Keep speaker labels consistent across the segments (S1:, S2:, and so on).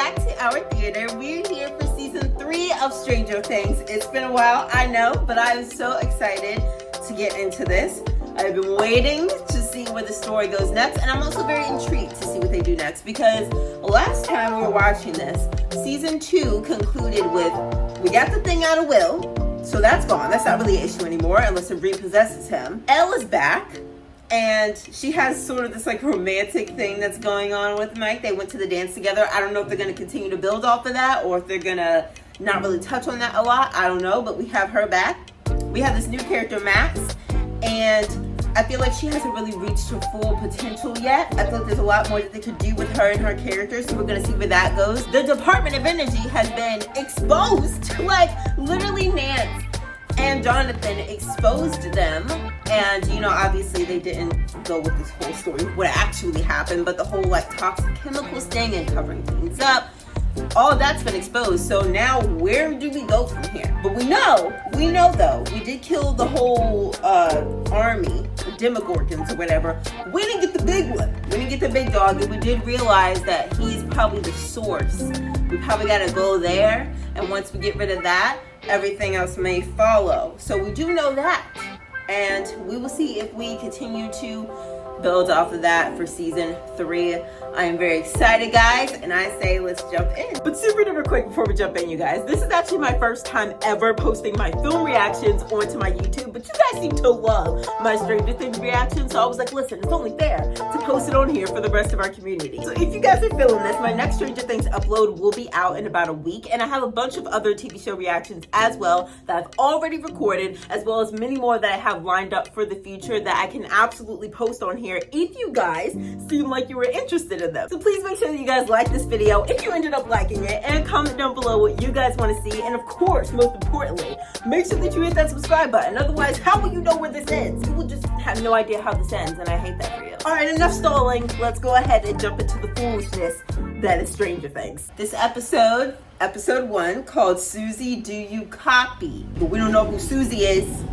S1: back to our theater. We're here for season 3 of Stranger Things. It's been a while, I know, but I am so excited to get into this. I've been waiting to see where the story goes next, and I'm also very intrigued to see what they do next, because last time we were watching this, season 2 concluded with, we got the thing out of Will, so that's gone. That's not really an issue anymore unless it repossesses him. Elle is back. And she has sort of this like romantic thing that's going on with Mike. They went to the dance together. I don't know if they're going to continue to build off of that or if they're going to not really touch on that a lot. I don't know, but we have her back. We have this new character, Max, and I feel like she hasn't really reached her full potential yet. I feel like there's a lot more that they could do with her and her character, so we're going to see where that goes. The Department of Energy has been exposed, like literally Nance and Jonathan exposed them, and you know, obviously they didn't go with this whole story, what actually happened, but the whole like toxic chemicals thing and covering things up, all of that's been exposed. So now where do we go from here? But we know though, we did kill the whole army, Demogorgons or whatever. We didn't get the big one. We didn't get the big dog, and we did realize that he's probably the source. We probably gotta go there, and once we get rid of that, everything else may follow. So we do know that, and we will see if we continue to build off of that for season 3. I am very excited, guys, and I say let's jump in. But super duper quick before we jump in, you guys, this is actually my first time ever posting my film reactions onto my YouTube, but you guys seem to love my Stranger Things reactions, so I was like, listen, it's only fair to post it on here for the rest of our community. So if you guys are feeling this, my next Stranger Things upload will be out in about a week, and I have a bunch of other TV show reactions as well that I've already recorded, as well as many more that I have lined up for the future that I can absolutely post on here if you guys seem like you were interested in them. So please make sure that you guys like this video if you ended up liking it, and comment down below what you guys want to see, and of course, most importantly, make sure that you hit that subscribe button. Otherwise, how will you know where this ends? You will just have no idea how this ends, and I hate that for you. Alright, enough stalling. Let's go ahead and jump into the foolishness that is Stranger Things. This episode 1, called Susie, Do You Copy? But we don't know who Susie is.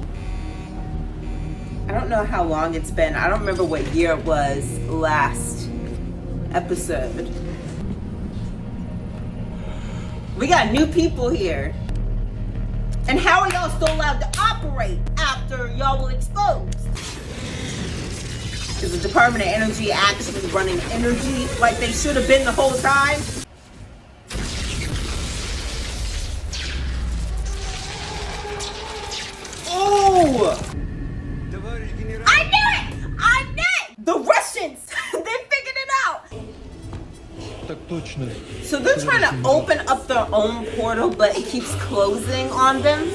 S1: I don't know how long it's been. I don't remember what year it was last episode. We got new people here. And how are y'all still allowed to operate after y'all were exposed? Is the Department of Energy actually running energy like they should have been the whole time? Oh! I knew it! The Russians! They figured it out! So they're trying to open up their own portal, but it keeps closing on them.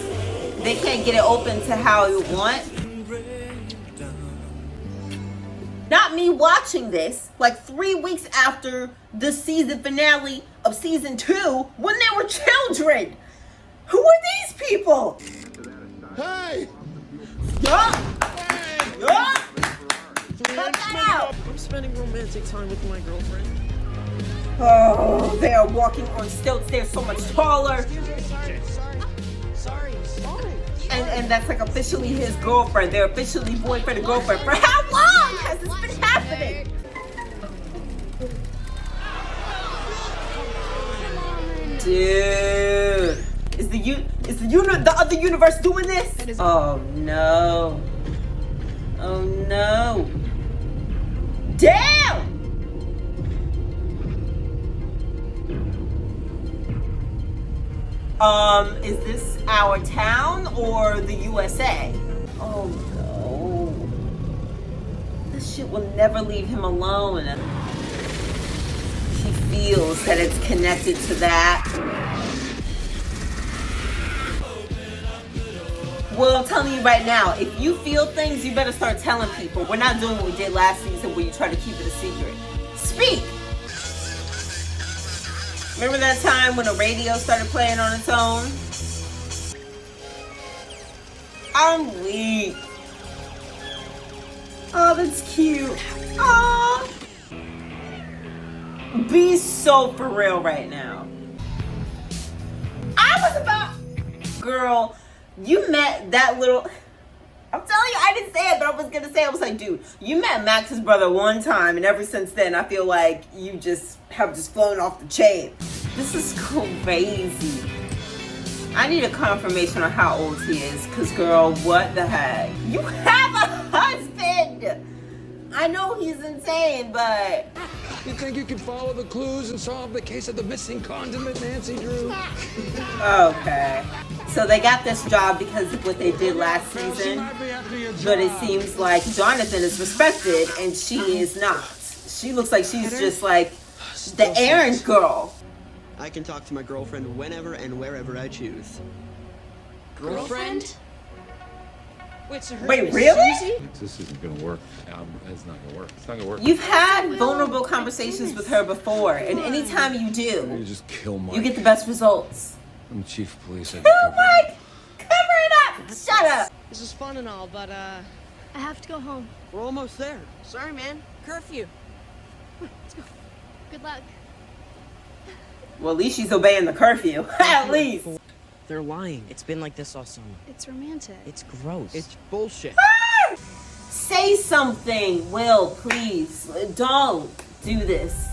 S1: They can't get it open to how you want. Not me watching this like 3 weeks after the season finale of season 2 when they were children. Who are these people?
S2: Hey!
S1: Yeah! Yeah!
S3: I'm spending romantic time with my girlfriend.
S1: Oh, they are walking on stilts. They're so much taller.
S3: Sorry.
S1: And that's like officially his girlfriend. They're officially boyfriend and girlfriend. For how long has this been happening? Dude. Is the other universe doing this? Oh no. Oh no. Damn! Is this our town or the USA? Oh no. This shit will never leave him alone. He feels that it's connected to that. Well, I'm telling you right now, if you feel things, you better start telling people. We're not doing what we did last season where you try to keep it a secret. Speak! Remember that time when the radio started playing on its own? I'm weak. Oh, that's cute. Oh. Be so for real right now. I was about... Girl, you met that little... I'm telling you, I didn't say it, but I was going to say, I was like, dude, you met Max's brother one time, and ever since then, I feel like you just have just flown off the chain. This is crazy. I need a confirmation on how old he is, because girl, what the heck? You have a husband! I know he's insane, but...
S2: You think you can follow the clues and solve the case of the missing condiment, Nancy Drew?
S1: Okay. So they got this job because of what they did last season, but it seems like Jonathan is respected and she is not. She looks like she's just like the errand girl.
S4: I can talk to my girlfriend whenever and wherever I choose.
S3: Girlfriend? Wait, so her
S1: Wait,
S3: name is
S1: really?
S3: Susie?
S5: This isn't gonna work. It's not gonna work. It's not gonna work.
S1: You've had vulnerable conversations with her before, and anytime you
S5: You
S1: do,
S5: just kill Mike.
S1: you get the best results.
S5: I'm the chief of police. I
S1: Kill Mike! Cover it up! Shut up!
S3: This is fun and all, but
S6: I have to go home.
S4: We're almost there.
S3: sorry, man. Curfew.
S6: Good luck.
S1: Well, at least she's obeying the curfew. At least.
S3: They're lying. It's been like this all summer.
S6: It's romantic.
S3: It's gross.
S4: It's bullshit.
S1: Say something, Will, please. Don't do this.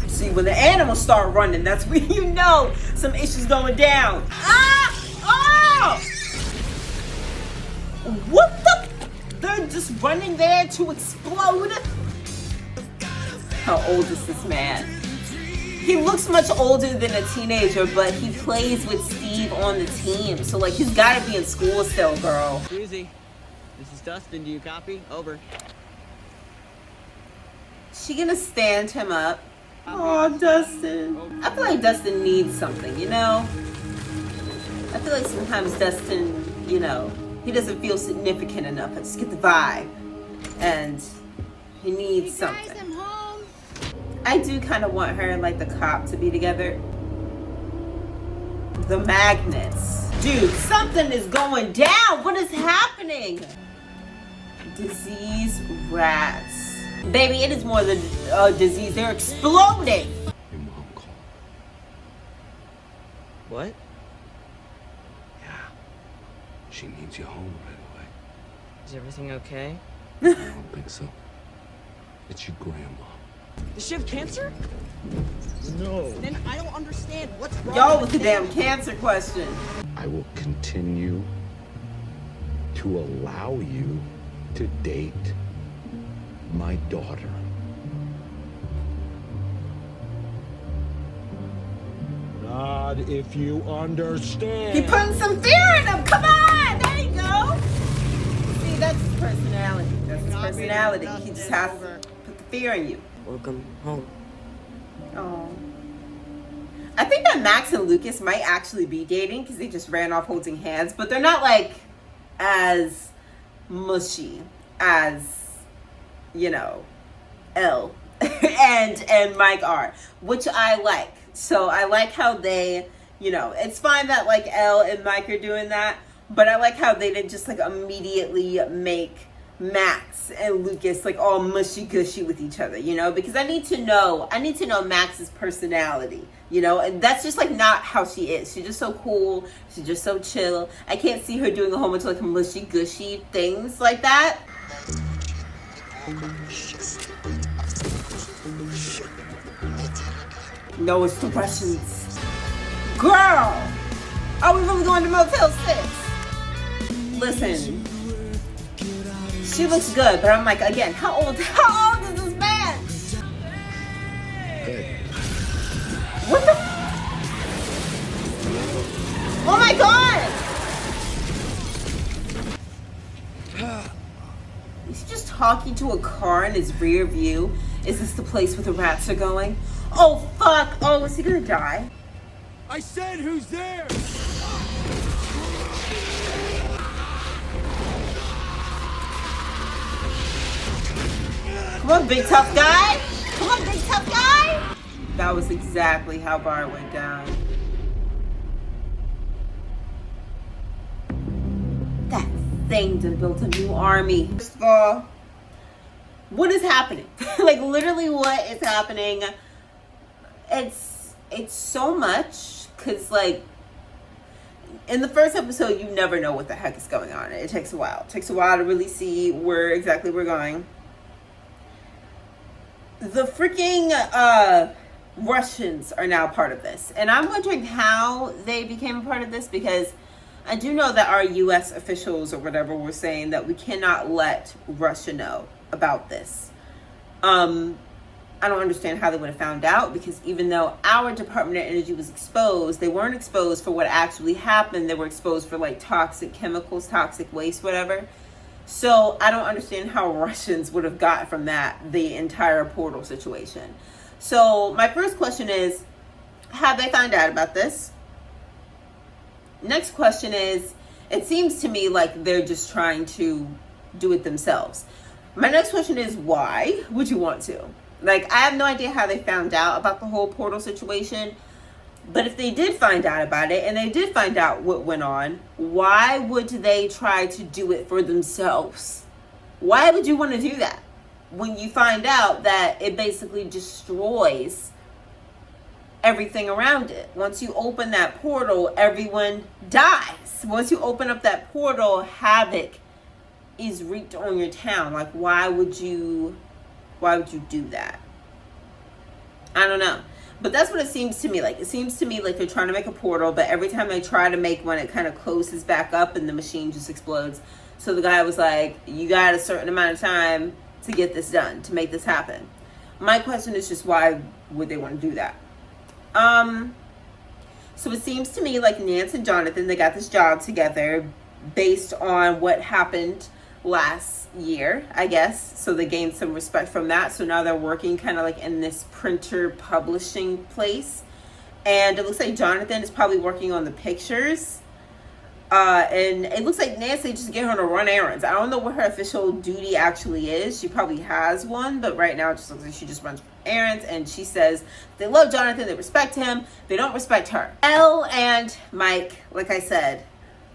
S1: See, when the animals start running, that's when you know some issues going down. Ah! Oh! What the? They're just running there to explode? How old is this man? He looks much older than a teenager, but he plays with Steve on the team. So, like, he's got to be in school still, girl.
S4: Susie, this is Dustin. Do you copy? Over.
S1: She gonna stand him up? Oh, Dustin. I feel like Dustin needs something, you know? I feel like sometimes Dustin, you know, he doesn't feel significant enough. I just get the vibe. And he needs something.
S6: Guys, I'm home.
S1: I do kind of want her and like the cop to be together. The magnets. Dude, something is going down. What is happening? Disease rats. Baby, it is more than a disease. They're exploding.
S5: Your mom called.
S4: What?
S5: Yeah. She needs you home right away.
S3: Is everything okay?
S5: I don't think so. It's your grandma.
S3: Does she have cancer?
S4: No.
S3: Then I don't understand what's wrong.
S1: Y'all with the damn cancer question.
S5: I will continue to allow you to date my daughter.
S2: Not if you understand.
S1: He putting some fear in him. Come on. There you go. See, that's his personality. That's his personality. He just has to put the fear in you.
S3: Welcome home.
S1: Oh. I think that Max and Lucas might actually be dating because they just ran off holding hands, but they're not like as mushy as, you know, Elle and Mike are, which I like. So I like how they, you know, it's fine that like Elle and Mike are doing that, but I like how they didn't just like immediately make Max and Lucas like all mushy gushy with each other, you know, because I need to know Max's personality, you know, and that's just like not how she is. She's just so cool. She's just so chill. I can't see her doing a whole bunch of like mushy gushy things like that. No expressions. Girl! Are we really going to Motel 6? Listen. She looks good, but I'm like, again, how old is this man?
S5: Hey.
S1: What the? Oh my god! Is he just talking to a car in his rear view? Is this the place where the rats are going? Oh fuck! Oh, is he gonna die?
S2: I said who's there?
S1: Come on, big tough guy! Come on, big tough guy! That was exactly how Bar went down. That thing done built a new army. First of all, what is happening? Like literally what is happening? It's so much, cause like in the first episode you never know what the heck is going on. It takes a while. It takes a while to really see where exactly we're going. the freaking Russians are now part of this. And I'm wondering how they became a part of this, because I do know that our US officials or whatever were saying that we cannot let Russia know about this. I don't understand how they would have found out, because even though our Department of Energy was exposed, they weren't exposed for what actually happened. They were exposed for like toxic chemicals, toxic waste, whatever. So I don't understand how Russians would have got from that the entire portal situation. So my first question is, have they found out about this? Next question is, it seems to me like they're just trying to do it themselves. My next question is, why would you want to? Like, I have no idea how they found out about the whole portal situation. But if they did find out about it, and they did find out what went on, why would they try to do it for themselves? Why would you want to do that when you find out that it basically destroys everything around it? Once you open that portal, everyone dies. Once you open up that portal, havoc is wreaked on your town. Like, why would you do that? I don't know. But that's what it seems to me like. It seems to me like they're trying to make a portal, but every time they try to make one, it kind of closes back up and the machine just explodes. So the guy was like, you got a certain amount of time to get this done, to make this happen. My question is just, why would they want to do that? So it seems to me like Nance and Jonathan, they got this job together based on what happened last year, I guess. So they gained some respect from that. So now they're working kind of like in this printer publishing place. And it looks like Jonathan is probably working on the pictures. And it looks like Nancy just get her to run errands. I don't know what her official duty actually is. She probably has one, but right now it just looks like she just runs errands. And she says they love Jonathan, they respect him, they don't respect her. Elle and Mike, like I said,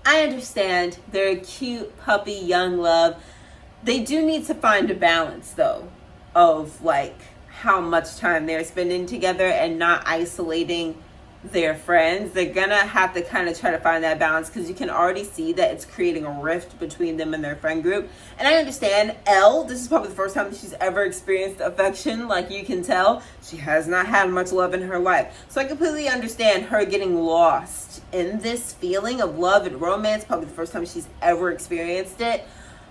S1: I understand they're a cute puppy young love. They do need to find a balance though of like how much time they're spending together and not isolating their friends. They're gonna have to kind of try to find that balance, because you can already see that it's creating a rift between them and their friend group. And I understand Elle, this is probably the first time that she's ever experienced affection. Like, you can tell she has not had much love in her life. So I completely understand her getting lost in this feeling of love and romance, probably the first time she's ever experienced it.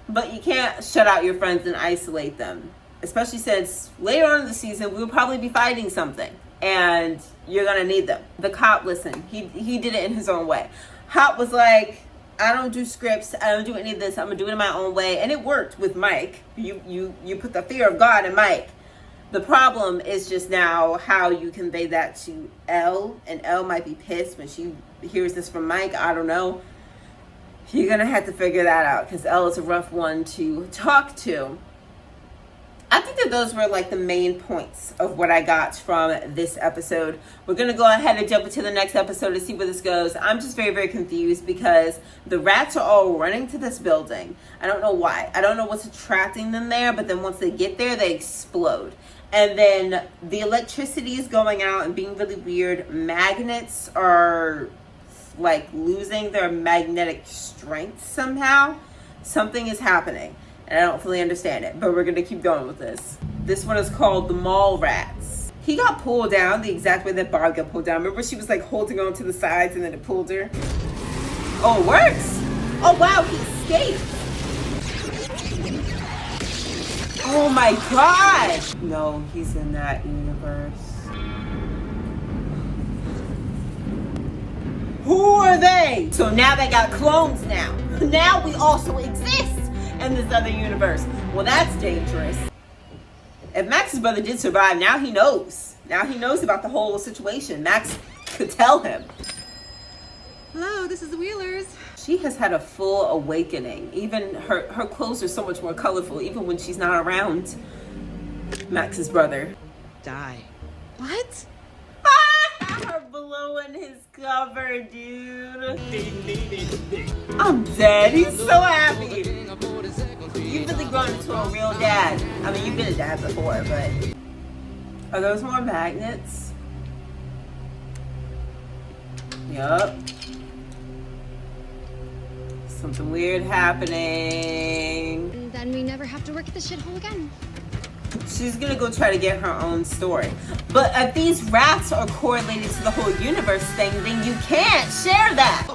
S1: But you can't shut out your friends and isolate them, especially since later on in the season we'll probably be fighting something and you're gonna need them. The cop, listen, he did it in his own way. Hop was like, I don't do scripts, I don't do any of this, I'm gonna do it in my own way. And it worked with Mike. You put the fear of God in Mike. The problem is just now how you convey that to Elle, and Elle might be pissed when she hears this from Mike. I don't know. You're gonna have to figure that out, because Elle is a rough one to talk to. I think that those were like the main points of what I got from this episode. We're gonna go ahead and jump into the next episode to see where this goes. I'm just very, very confused because the rats are all running to this building. I don't know why. I don't know what's attracting them there, but then once they get there, they explode. And then the electricity is going out and being really weird. Magnets are like losing their magnetic strength somehow. Something is happening and I don't fully understand it, but we're gonna keep going with this. This one is called the Mall Rats. He got pulled down the exact way that Barb got pulled down. Remember, she was like holding on to the sides and then it pulled her. Oh, it works. Oh wow, he escaped. Oh my god. No, he's in that universe. Who are they? So now they got clones now. Now we also exist in this other universe. Well, that's dangerous. If Max's brother did survive, now he knows. Now he knows about the whole situation. Max could tell him.
S7: Hello, this is the Wheelers.
S1: She has had a full awakening. Even her clothes are so much more colorful, even when she's not around Max's brother.
S3: Die.
S7: What?
S1: Her blowing his cover, dude. I'm dead. He's so happy. You've really grown into a real dad. I mean, you've been a dad before, but are those more magnets? Yup. Something weird happening.
S6: And then we never have to work at the shithole again.
S1: she's gonna go try to get her own story. But if these rats are correlated to the whole universe thing, then you can't share that.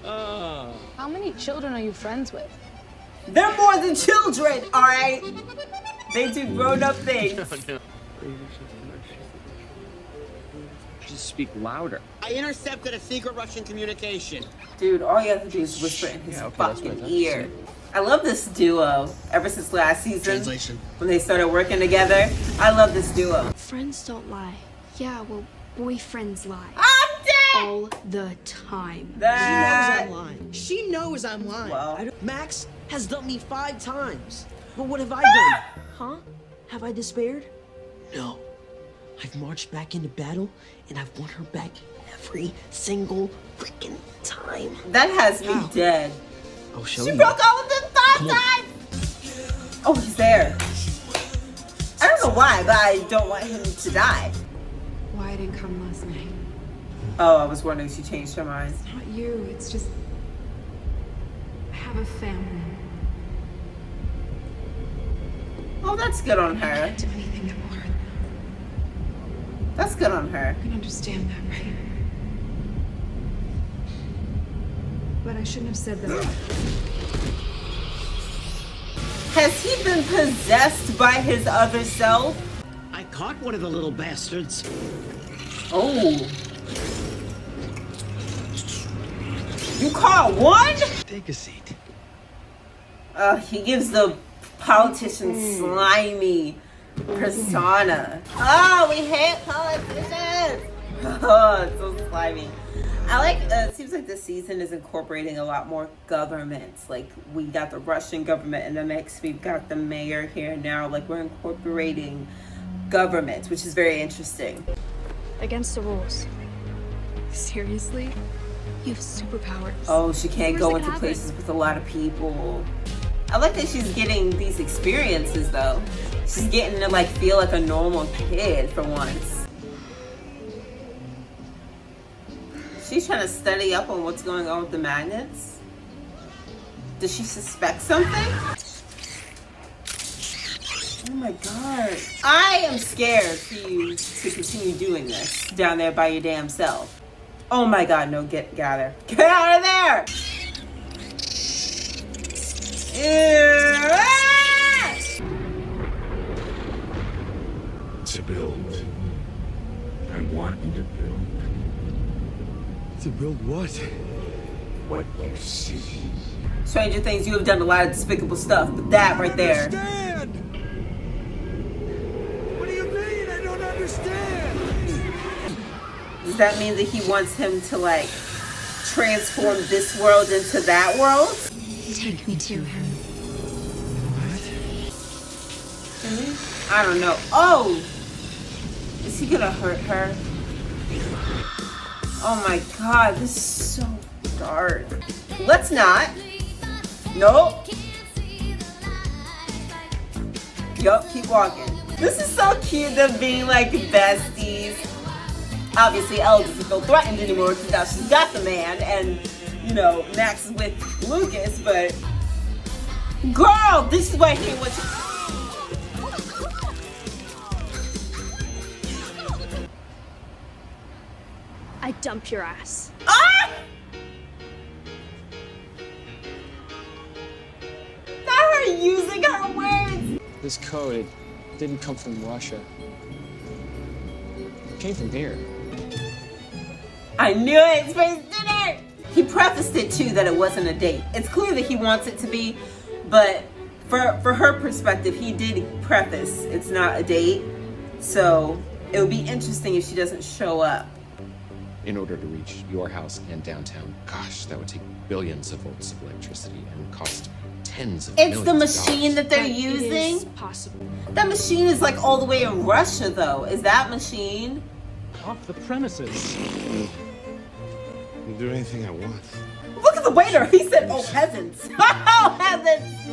S8: How many children are you friends with?
S1: They're more than children, all right? They do grown-up things.
S3: Just speak louder.
S4: I intercepted a secret Russian communication.
S1: Dude, all you have to do is whisper in his fucking ear. I love this duo ever since last season.
S4: Translation.
S1: When they started working together. I love this duo.
S6: Friends don't lie. Yeah, well, boyfriends lie.
S1: I'm dead!
S6: All the time.
S1: That.
S3: She knows I'm lying. She knows I'm lying.
S1: Well.
S3: Max has dumped me 5 times. But what have I done? Huh? Have I despaired? No. I've marched back into battle, and I've won her back every single freaking time.
S1: That has me dead.
S3: I'll show
S1: She
S3: you.
S1: broke all of them 5 times! Oh, he's there. I don't know why, but I don't want him to die.
S7: Why I didn't come last night?
S1: Oh, I was wondering if she changed her mind.
S7: It's not you. It's just I have a family.
S1: Oh, that's good on
S7: I
S1: her.
S7: can't do anything that will hurt them.
S1: That's good on her.
S7: You can understand that, right? But I shouldn't have said that.
S1: Has he been possessed by his other self?
S4: I caught one of the little bastards.
S1: Oh. You caught one?
S2: Take a seat.
S1: He gives the politician slimy persona. Oh, we hate politicians. Oh, it's so slimy. I like, it seems like this season is incorporating a lot more governments. Like, we got the Russian government in the mix. We've got the mayor here now. Like, we're incorporating government, which is very interesting.
S6: Against the rules.
S7: Seriously? You have superpowers.
S1: Oh, she can't
S6: Where's
S1: go
S6: the
S1: into
S6: cabin?
S1: places with a lot of people. I like that she's getting these experiences, though. She's getting to, like, feel like a normal kid for once. She's trying to study up on what's going on with the magnets. Does she suspect something? Oh my god. I am scared for you to continue doing this down there by your damn self. Oh my god, no, get out of there. Get out of there! Ew. Ah!
S5: To build. I want you to build
S2: To build what?
S5: what you see.
S1: Stranger Things, you have done a lot of despicable stuff, but that right there.
S2: Understand? What do you mean? I don't understand.
S1: Does that mean that he wants him to, like, transform this world into that world?
S7: Take me to him.
S1: I don't know. Oh! Is he gonna hurt her? Oh my god, this is so dark. Let's not. Nope. Yup, keep walking. This is so cute, them being like besties. Obviously, Elle doesn't feel threatened anymore because now she's got the man, and, you know, Max is with Lucas, but girl, this is why he wants you.
S6: I dump your ass.
S1: Ah! Not her using her words.
S9: This code, it didn't come from Russia. It came from here.
S1: I knew it. Space dinner. He prefaced it too that it wasn't a date. It's clear that he wants it to be, but for her perspective, he did preface it's not a date. So it would be interesting if she doesn't show up.
S10: In order to reach your house and downtown, gosh, that would take billions of volts of electricity and cost tens of
S1: It's
S10: millions
S1: the
S10: of
S1: machine
S10: dollars.
S1: that they're
S6: But it is
S1: using.
S6: possible.
S1: That machine is like all the way in Russia, though. Is that machine?
S9: Off the premises.
S5: I'll do anything I want.
S1: Look at the waiter. He said, "Oh heavens! Oh heavens!"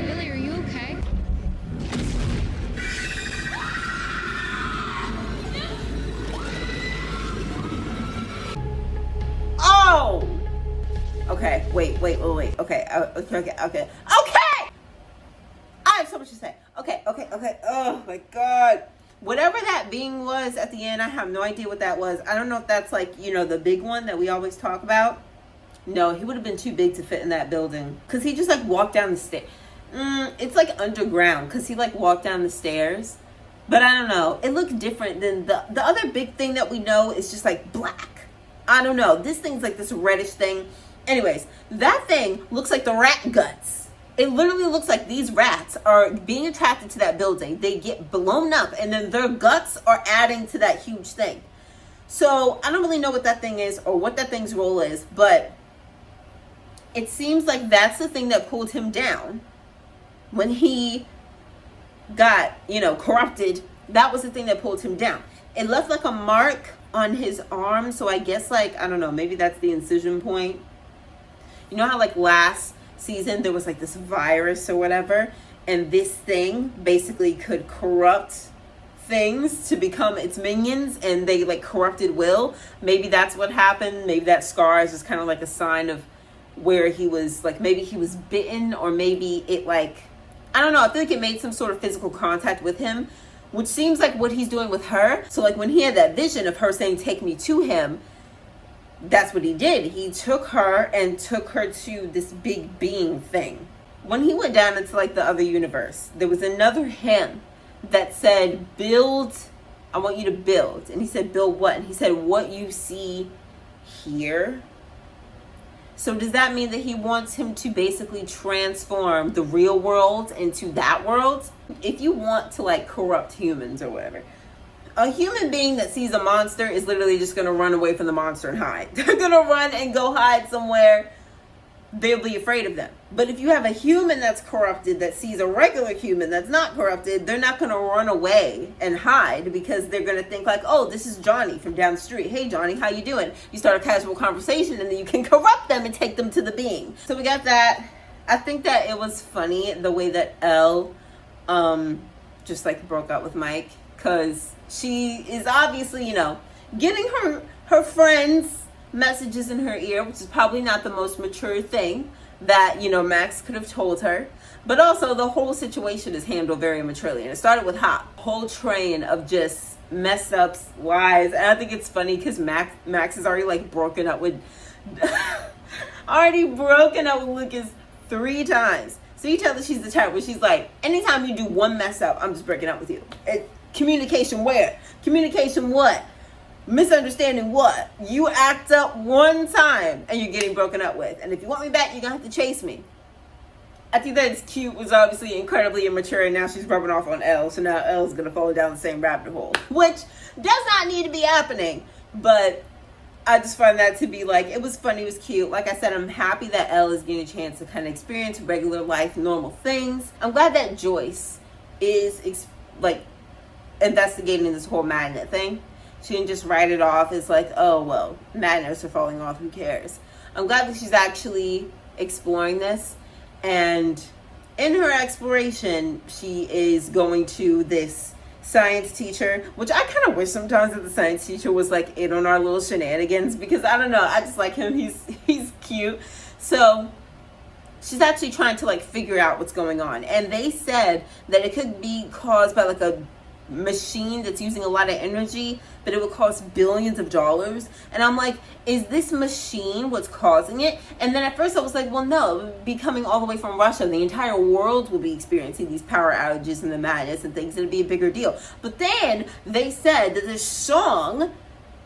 S6: Billy, are you okay?
S1: Oh. Okay. Wait. wait. Okay. Okay. I have so much to say. Okay. Oh my God. Whatever that being was at the end, I have no idea what that was. I don't know if that's like, you know, the big one that we always talk about. No, he would have been too big to fit in that building. Because he just like walked down the stairs. It's like underground because he like walked down the stairs. But I don't know. It looked different than the other big thing that we know is just like black. I don't know. This thing's like this reddish thing. Anyways, that thing looks like the rat guts. It literally looks like these rats are being attracted to that building. They get blown up and then their guts are adding to that huge thing. So I don't really know what that thing is or what that thing's role is, but it seems like that's the thing that pulled him down when he got, you know, corrupted. That was the thing that pulled him down. It left like a mark on his arm. So I guess like, I don't know, maybe that's the incision point. You know how like last season there was like this virus or whatever, and this thing basically could corrupt things to become its minions, and they like corrupted Will. Maybe that's what happened. Maybe that scar is just kind of like a sign of where he was, like maybe he was bitten, or maybe it like, I don't know, I feel like it made some sort of physical contact with him, which seems like what he's doing with her. So like when he had that vision of her saying take me to him, that's what he did. He took her and took her to this big being thing. When he went down into like the other universe, there was another hymn that said, build, I want you to build. And he said, build what? And he said, what you see here. So does that mean that he wants him to basically transform the real world into that world? If you want to like corrupt humans or whatever, a human being that sees a monster is literally just going to run away from the monster and hide. They're going to run and go hide somewhere. They'll be afraid of them. But if you have a human that's corrupted that sees a regular human that's not corrupted, they're not going to run away and hide because they're going to think like, oh, this is Johnny from down the street. Hey, Johnny, how you doing? You start a casual conversation and then you can corrupt them and take them to the being. So we got that. I think that it was funny the way that Elle just like broke up with Mike, because she is obviously, you know, getting her friends messages in her ear, which is probably not the most mature thing that, you know, Max could have told her. But also the whole situation is handled very maturely, and it started with Hop. Whole train of just mess ups, lies. And I think it's funny because Max is already like broken up with Lucas 3 times. So you tell that she's the type where she's like, anytime you do one mess up, I'm just breaking up with you. Communication where? Communication what? Misunderstanding what? You act up one time and you're getting broken up with. And if you want me back, you're going to have to chase me. I think that it's cute. Was obviously incredibly immature, and now she's rubbing off on Elle. So now Elle's going to fall down the same rabbit hole, which does not need to be happening. But I just find that to be like, it was funny, it was cute. Like I said, I'm happy that Elle is getting a chance to kind of experience regular life, normal things. I'm glad that Joyce is like investigating this whole magnet thing. She didn't just write it off as like, oh, well, magnets are falling off, who cares? I'm glad that she's actually exploring this. And in her exploration, she is going to this science teacher, which I kind of wish sometimes that the science teacher was like in on our little shenanigans, because I don't know, I just like him. He's cute. So she's actually trying to like figure out what's going on. And they said that it could be caused by like a machine that's using a lot of energy, but it would cost billions of dollars. And I'm like, is this machine what's causing it? And then at first I was like, well, no, it would be coming all the way from Russia. The entire world will be experiencing these power outages and the madness and things. It'd be a bigger deal. But then they said that this song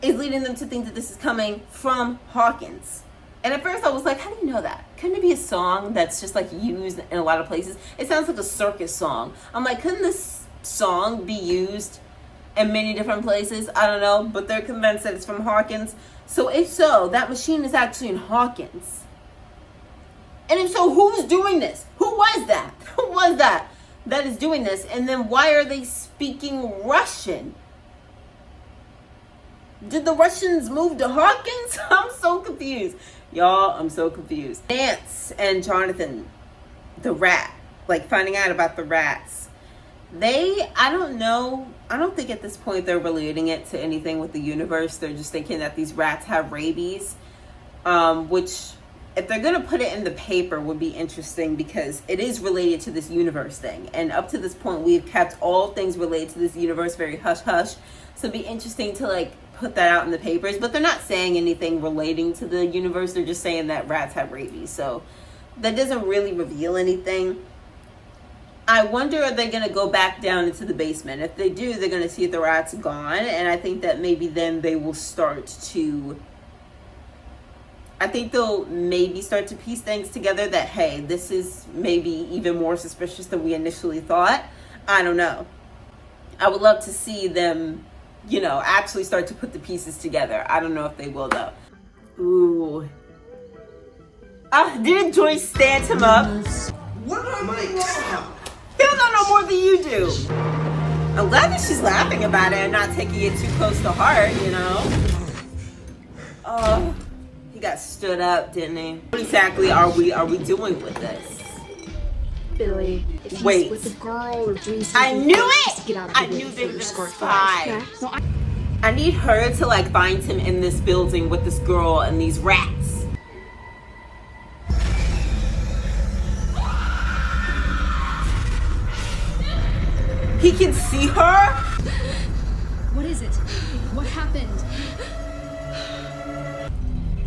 S1: is leading them to think that this is coming from Hawkins. And at first I was like, how do you know that? Couldn't it be a song that's just like used in a lot of places? It sounds like a circus song. I'm like, couldn't this song be used in many different places? I don't know, but they're convinced that it's from Hawkins. So if so, that machine is actually in Hawkins. And if so, who's doing this? Who was that? Who was that is doing this? And then why are they speaking Russian? Did the Russians move to Hawkins? I'm so confused. Y'all, I'm so confused. Nance and Jonathan, the rat, like finding out about the rats. I don't know. I don't think at this point they're relating it to anything with the universe. They're just thinking that these rats have rabies, which if they're gonna put it in the paper would be interesting because it is related to this universe thing. And up to this point, we've kept all things related to this universe very hush-hush. So it'd be interesting to like put that out in the papers, but they're not saying anything relating to the universe. They're just saying that rats have rabies. So that doesn't really reveal anything. I wonder if they're going to go back down into the basement. If they do, they're going to see if the rat's gone. And I think that maybe then they will start to... I think they'll maybe start to piece things together that, hey, this is maybe even more suspicious than we initially thought. I don't know. I would love to see them, you know, actually start to put the pieces together. I don't know if they will, though. Ooh. Didn't Joyce stand him up?
S4: What am I?
S1: He'll know no more than you do. I'm glad that she's laughing about it and not taking it too close to heart, you know? Oh, he got stood up, didn't he? What exactly are we doing with this?
S6: Billy, if he's
S1: Wait.
S6: with a girl or doing something,
S1: I knew
S6: just
S1: it!
S6: get out of
S1: I
S6: the way
S1: knew they were
S6: before
S1: gonna
S6: the scar
S1: spy.
S6: flies. No,
S1: I need her to like find him in this building with this girl and these rats. He can see her?
S6: What is it? What happened?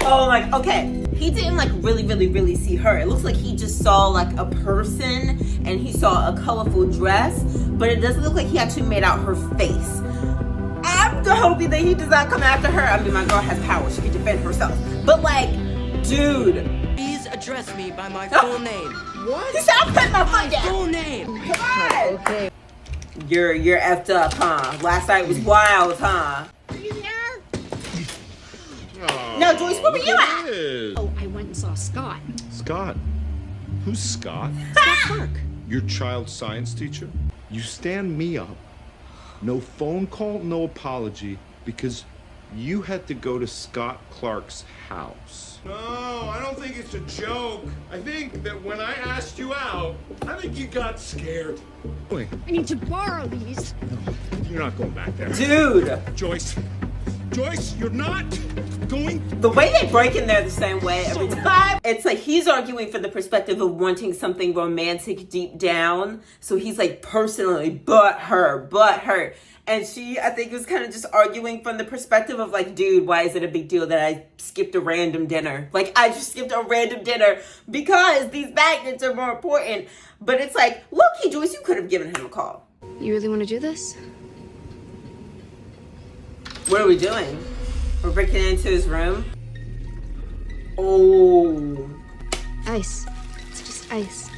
S1: Oh my, okay. He didn't like really see her. It looks like he just saw like a person and he saw a colorful dress, but it doesn't look like he actually made out her face. I'm hoping that he does not come after her. I mean, my girl has power. She can defend herself. But like, dude.
S3: Please address me by my full name.
S1: What? He said, I'm putting my foot down.
S3: Full name.
S1: Come on. Okay. You're effed up, huh? Last night was wild, huh? No, Joyce, where were you at?
S6: Oh, I went and saw Scott.
S11: Scott? Who's Scott?
S3: Scott Clark.
S11: Your child science teacher? You stand me up. No phone call, no apology, because you had to go to Scott Clark's house.
S12: No, I don't think it's a joke. I think that when I asked you out, I think you got scared.
S11: Wait,
S6: I need to borrow these.
S12: You're not going back there.
S1: Dude.
S12: Joyce, you're not going.
S1: The way they break in there the same way every time. It's like he's arguing from the perspective of wanting something romantic deep down. So he's like personally, but her. And she, I think, was kind of just arguing from the perspective of like, dude, why is it a big deal that I skipped a random dinner? Like, I just skipped a random dinner because these magnets are more important. But it's like, low-key, Joyce, you could have given him a call.
S6: You really want to do this?
S1: What are we doing? We're breaking into his room? Oh.
S6: Ice. It's just ice.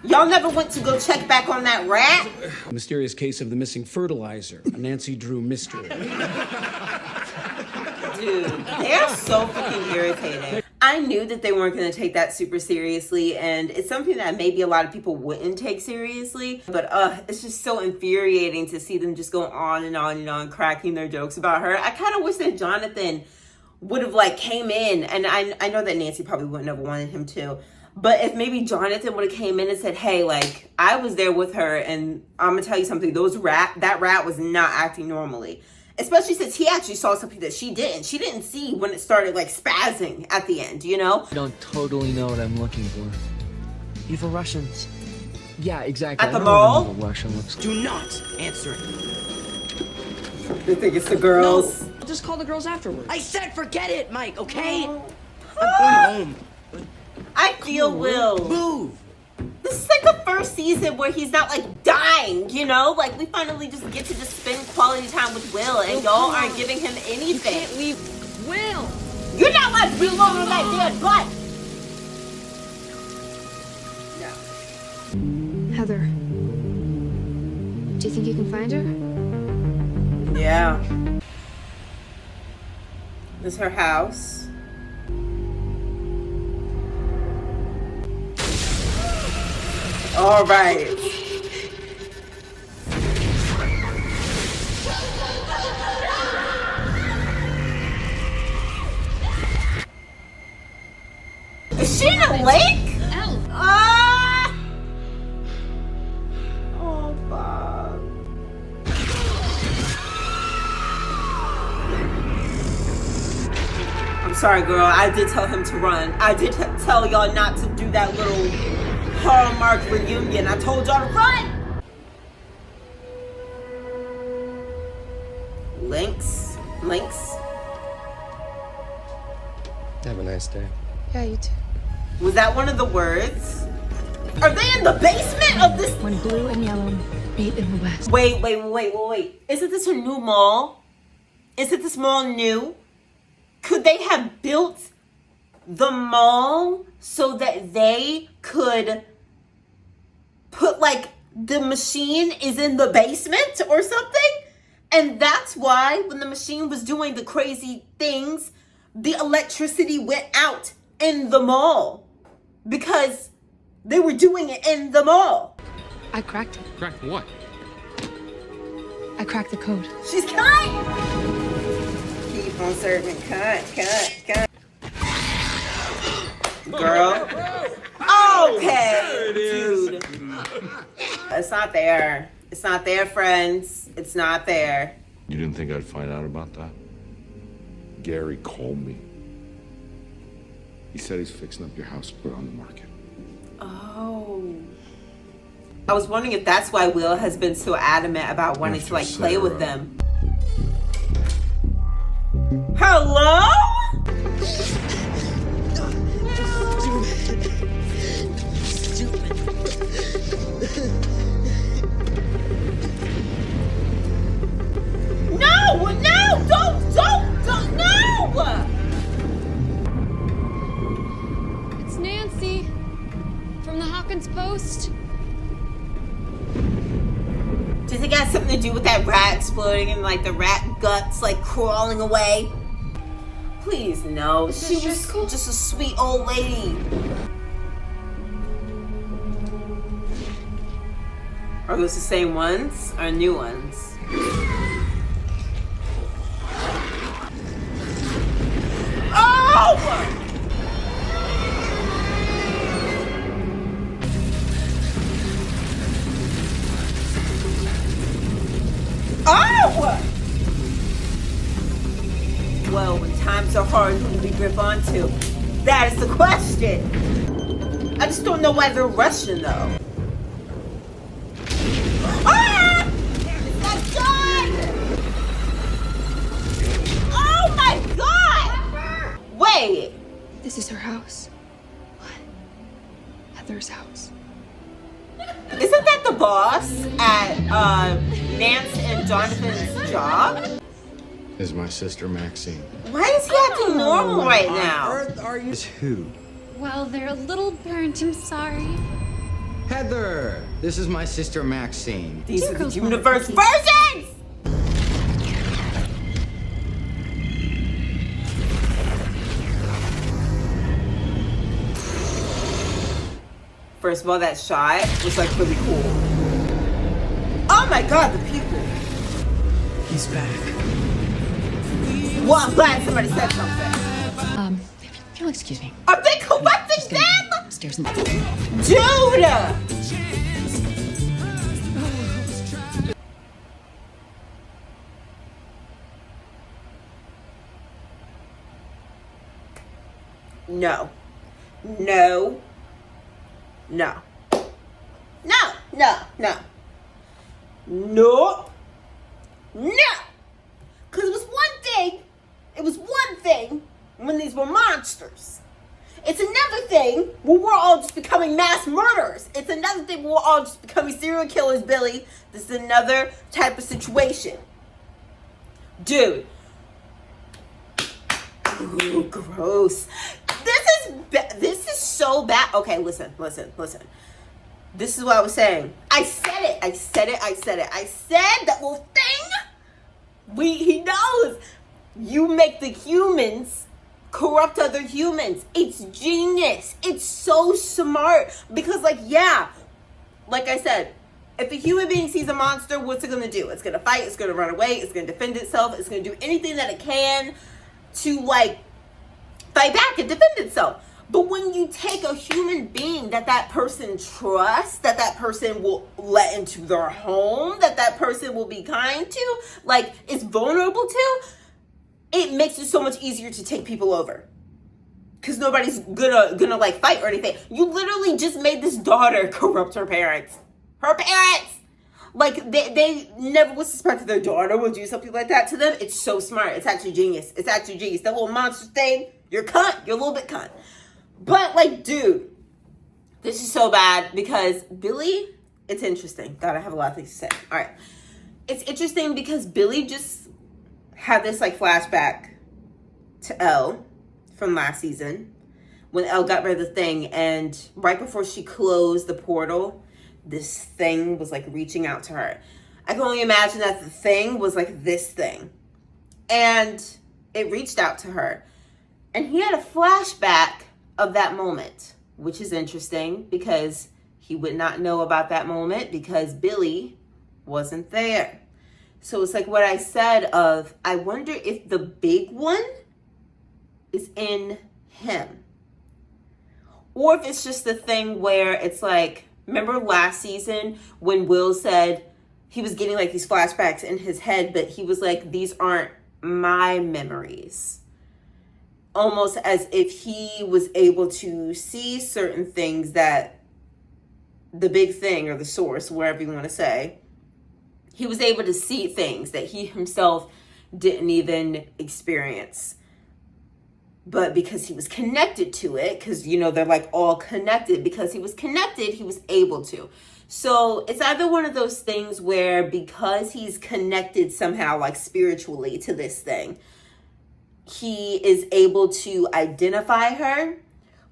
S1: Y'all never went to go check back on that rat?
S2: A mysterious case of the missing fertilizer, a Nancy Drew mystery.
S1: Dude, they are so freaking irritating. I knew that they weren't going to take that super seriously, and it's something that maybe a lot of people wouldn't take seriously, but it's just so infuriating to see them just go on and on and on cracking their jokes about her. I kind of wish that Jonathan would have like came in, and I know that Nancy probably wouldn't have wanted him to, but if maybe Jonathan would have came in and said, hey, like, I was there with her, and I'm going to tell you something, that rat was not acting normally. Especially since he actually saw something that she didn't. She didn't see when it started like spazzing at the end, you know?
S3: You don't totally know what I'm looking for. Evil Russians. Yeah, exactly.
S1: At the mall?
S3: Evil Russian looks. Do not answer it.
S1: They think it's the girls.
S3: No, I'll just call the girls afterwards. I said forget it, Mike, okay?
S1: Oh.
S3: I'm going home.
S1: I feel Will.
S3: Move.
S1: This is like the first season where he's not like dying, you know? Like we finally just get to just spend quality time with Will and y'all aren't giving him anything.
S3: You can't leave Will.
S1: You're not like reloading that dead butt. No.
S6: Heather. Do you think you can find her?
S1: Yeah. This is her house. All right. Is she in a lake?
S6: Ow.
S1: Ah! Oh, Bob. I'm sorry, girl. I did tell him to run. I did tell y'all not to do that little Hallmark reunion. I told y'all to run. Links.
S10: Have a nice day.
S8: Yeah, you too.
S1: Was that one of the words? Are they in the basement of this?
S7: When blue and yellow meet in the west.
S1: Wait. Isn't this a new mall? Isn't this mall new? Could they have built the mall so that they could put like the machine is in the basement or something? And that's why when the machine was doing the crazy things, the electricity went out in the mall because they were doing it in the mall.
S7: I cracked it.
S10: Cracked what?
S7: I cracked the code.
S1: She's cut! Keep on serving. Cut. Girl. Okay, dude. It's not there. It's not there, friends. It's not there.
S11: You didn't think I'd find out about that? Gary called me. He said he's fixing up your house to put it on the market.
S1: Oh. I was wondering if that's why Will has been so adamant about wanting to like play with them. Hello? Don't, no!
S6: It's Nancy from the Hawkins Post.
S1: Do you think it has something to do with that rat exploding and like the rat guts like crawling away? Please no. She was just a sweet old lady. Are those the same ones or new ones? Oh! Oh! Well, when times are hard, who do we grip onto? That is the question. I just don't know why they're rushing though. Ah! It's not done! Oh my god! Wait!
S7: This is her house. What? Heather's house.
S1: Isn't that the boss at Nance and Jonathan's job?
S10: This is my sister Maxine.
S1: Why is he acting normal right now?
S4: Earth are you? Who?
S6: Well, they're a little burnt, I'm sorry.
S13: Heather, this is my sister Maxine.
S1: These are the universe versions! First of all, that shot was like really cool. Oh my god, the people.
S3: He's back.
S1: Well, I'm glad somebody said something.
S7: If you'll excuse me.
S1: Are they correcting them?
S7: Upstairs and
S1: Dude! No. No. No. No. No. No. No. No. Because it was one thing when these were monsters. It's another thing when we're all just becoming mass murderers. It's another thing when we're all just becoming serial killers, Billy. This is another type of situation. Dude. Ooh, gross. This is so bad. Okay, listen. This is what I was saying. I said that little thing. He knows. You make the humans corrupt other humans. It's genius. It's so smart. Because like I said, if a human being sees a monster, what's it gonna do? It's gonna fight, it's gonna run away, it's gonna defend itself, it's gonna do anything that it can to like fight back and defend itself. But when you take a human being that person trusts, that person will let into their home, that person will be kind to, like is vulnerable to, it makes it so much easier to take people over. because nobody's gonna like fight or anything. You literally just made this daughter corrupt her parents. Her parents! Like, they never would suspect that their daughter would do something like that to them. It's so smart. It's actually genius. It's actually genius. That little monster thing, you're cunt. You're a little bit cunt. But, like, dude, this is so bad because Billy, it's interesting. God, I have a lot of things to say. All right. It's interesting because Billy just had this, like, flashback to Elle from last season when Elle got rid of the thing, and right before she closed the portal, this thing was like reaching out to her. I can only imagine that the thing was like this thing, and it reached out to her, and he had a flashback of that moment, which is interesting because he would not know about that moment because Billy wasn't there. So it's like what I said of, I wonder if the big one is in him, or if it's just the thing where it's like, remember last season when Will said he was getting like these flashbacks in his head, but he was like, these aren't my memories. Almost as if he was able to see certain things that the big thing or the source, wherever you want to say, he was able to see things that he himself didn't even experience. But because he was connected to it, because, you know, they're like all connected, because he was connected, he was able to. So it's either one of those things where because he's connected somehow, like spiritually to this thing, he is able to identify her,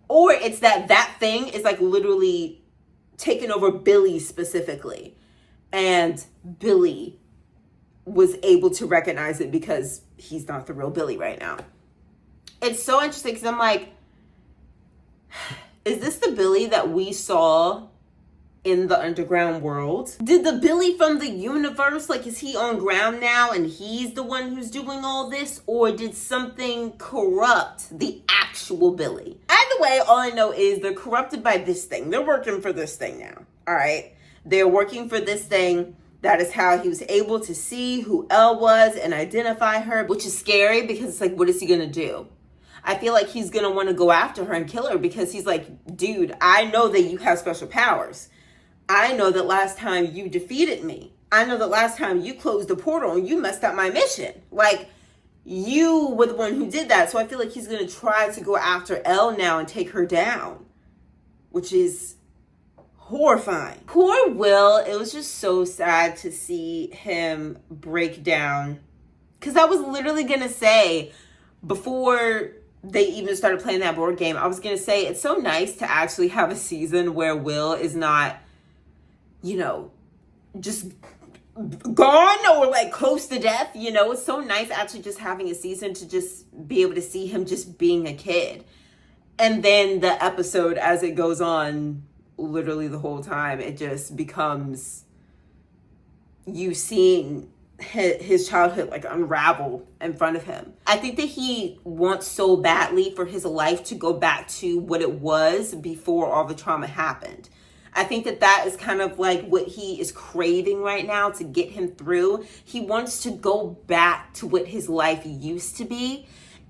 S1: or it's that thing is like literally taking over Billy specifically. And Billy was able to recognize it because he's not the real Billy right now. It's so interesting because I'm like, is this the Billy that we saw in the underground world? Did the Billy from the universe, like, is he on ground now and he's the one who's doing all this? Or did something corrupt the actual Billy? Either way, all I know is they're corrupted by this thing. They're working for this thing now, all right? They're working for this thing. That is how he was able to see who Elle was and identify her, which is scary because it's like, what is he gonna do? I feel like he's going to want to go after her and kill her because he's like, dude, I know that you have special powers. I know that last time you defeated me. I know that last time you closed the portal and you messed up my mission. Like, you were the one who did that. So I feel like he's going to try to go after Elle now and take her down, which is horrifying. Poor Will. It was just so sad to see him break down, because I was literally going to say before they even started playing that board game, I was going to say, it's so nice to actually have a season where Will is not, you know, just gone or like close to death. You know, it's so nice actually just having a season to just be able to see him just being a kid. And then the episode, as it goes on, literally the whole time, it just becomes you seeing his childhood like unravel in front of him. I think that he wants so badly for his life to go back to what it was before all the trauma happened. I think that that is kind of like what he is craving right now to get him through. He wants to go back to what his life used to be.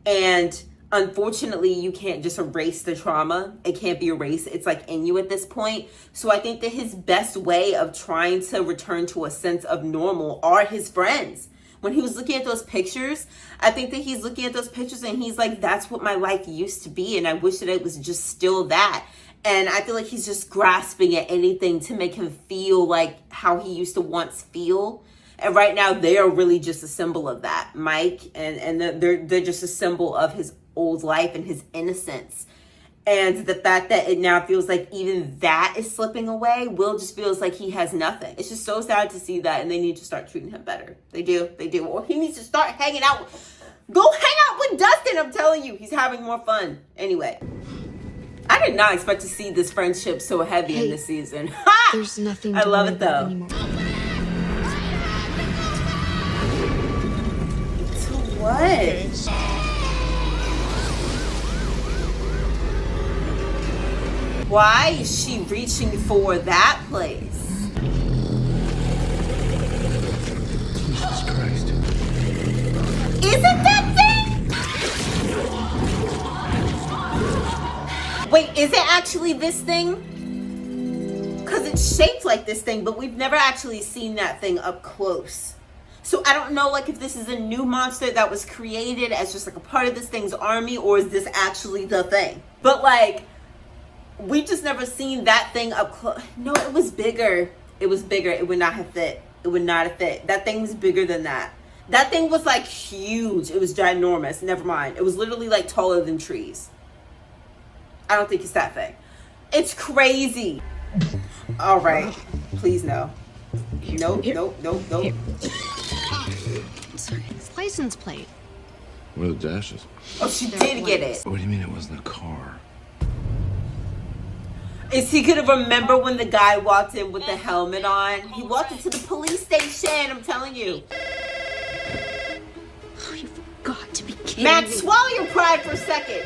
S1: And unfortunately, you can't just erase the trauma. It can't be erased. It's like in you at this point. So I think that his best way of trying to return to a sense of normal are his friends. When he was looking at those pictures, I think that he's looking at those pictures and he's like, that's what my life used to be. And I wish that it was just still that. And I feel like he's just grasping at anything to make him feel like how he used to once feel. And right now, they are really just a symbol of that, Mike. And they're just a symbol of his old life and his innocence. And the fact that it now feels like even that is slipping away, Will just feels like he has nothing. It's just so sad to see that, and they need to start treating him better. They do. Or he needs to start hanging out. Go hang out with Dustin, I'm telling you. He's having more fun. Anyway, I did not expect to see this friendship so heavy in this season.
S6: There's nothing
S1: I love it though.
S6: Anymore.
S1: To what? Why is she reaching for that place?
S5: Jesus Christ.
S1: Is it that thing? Wait, is it actually this thing? Because it's shaped like this thing, but we've never actually seen that thing up close. So I don't know, like, if this is a new monster that was created as just like a part of this thing's army, or is this actually the thing? But like, we just never seen that thing up close. No, it was bigger. It was bigger. It would not have fit. It would not have fit. That thing was bigger than that. That thing was like huge. It was ginormous. Never mind. It was literally like taller than trees. I don't think it's that thing. It's crazy. All right. Please no. Nope, nope, nope, nope.
S6: Sorry, it's license plate.
S11: Where are the dashes?
S1: Oh, she did get it.
S11: What do you mean it wasn't a car?
S1: Is he gonna remember when the guy walked in with the helmet on? He walked into the police station, I'm telling you.
S3: Oh, you forgot to be kidding
S1: Matt,
S3: me.
S1: swallow your pride for a second.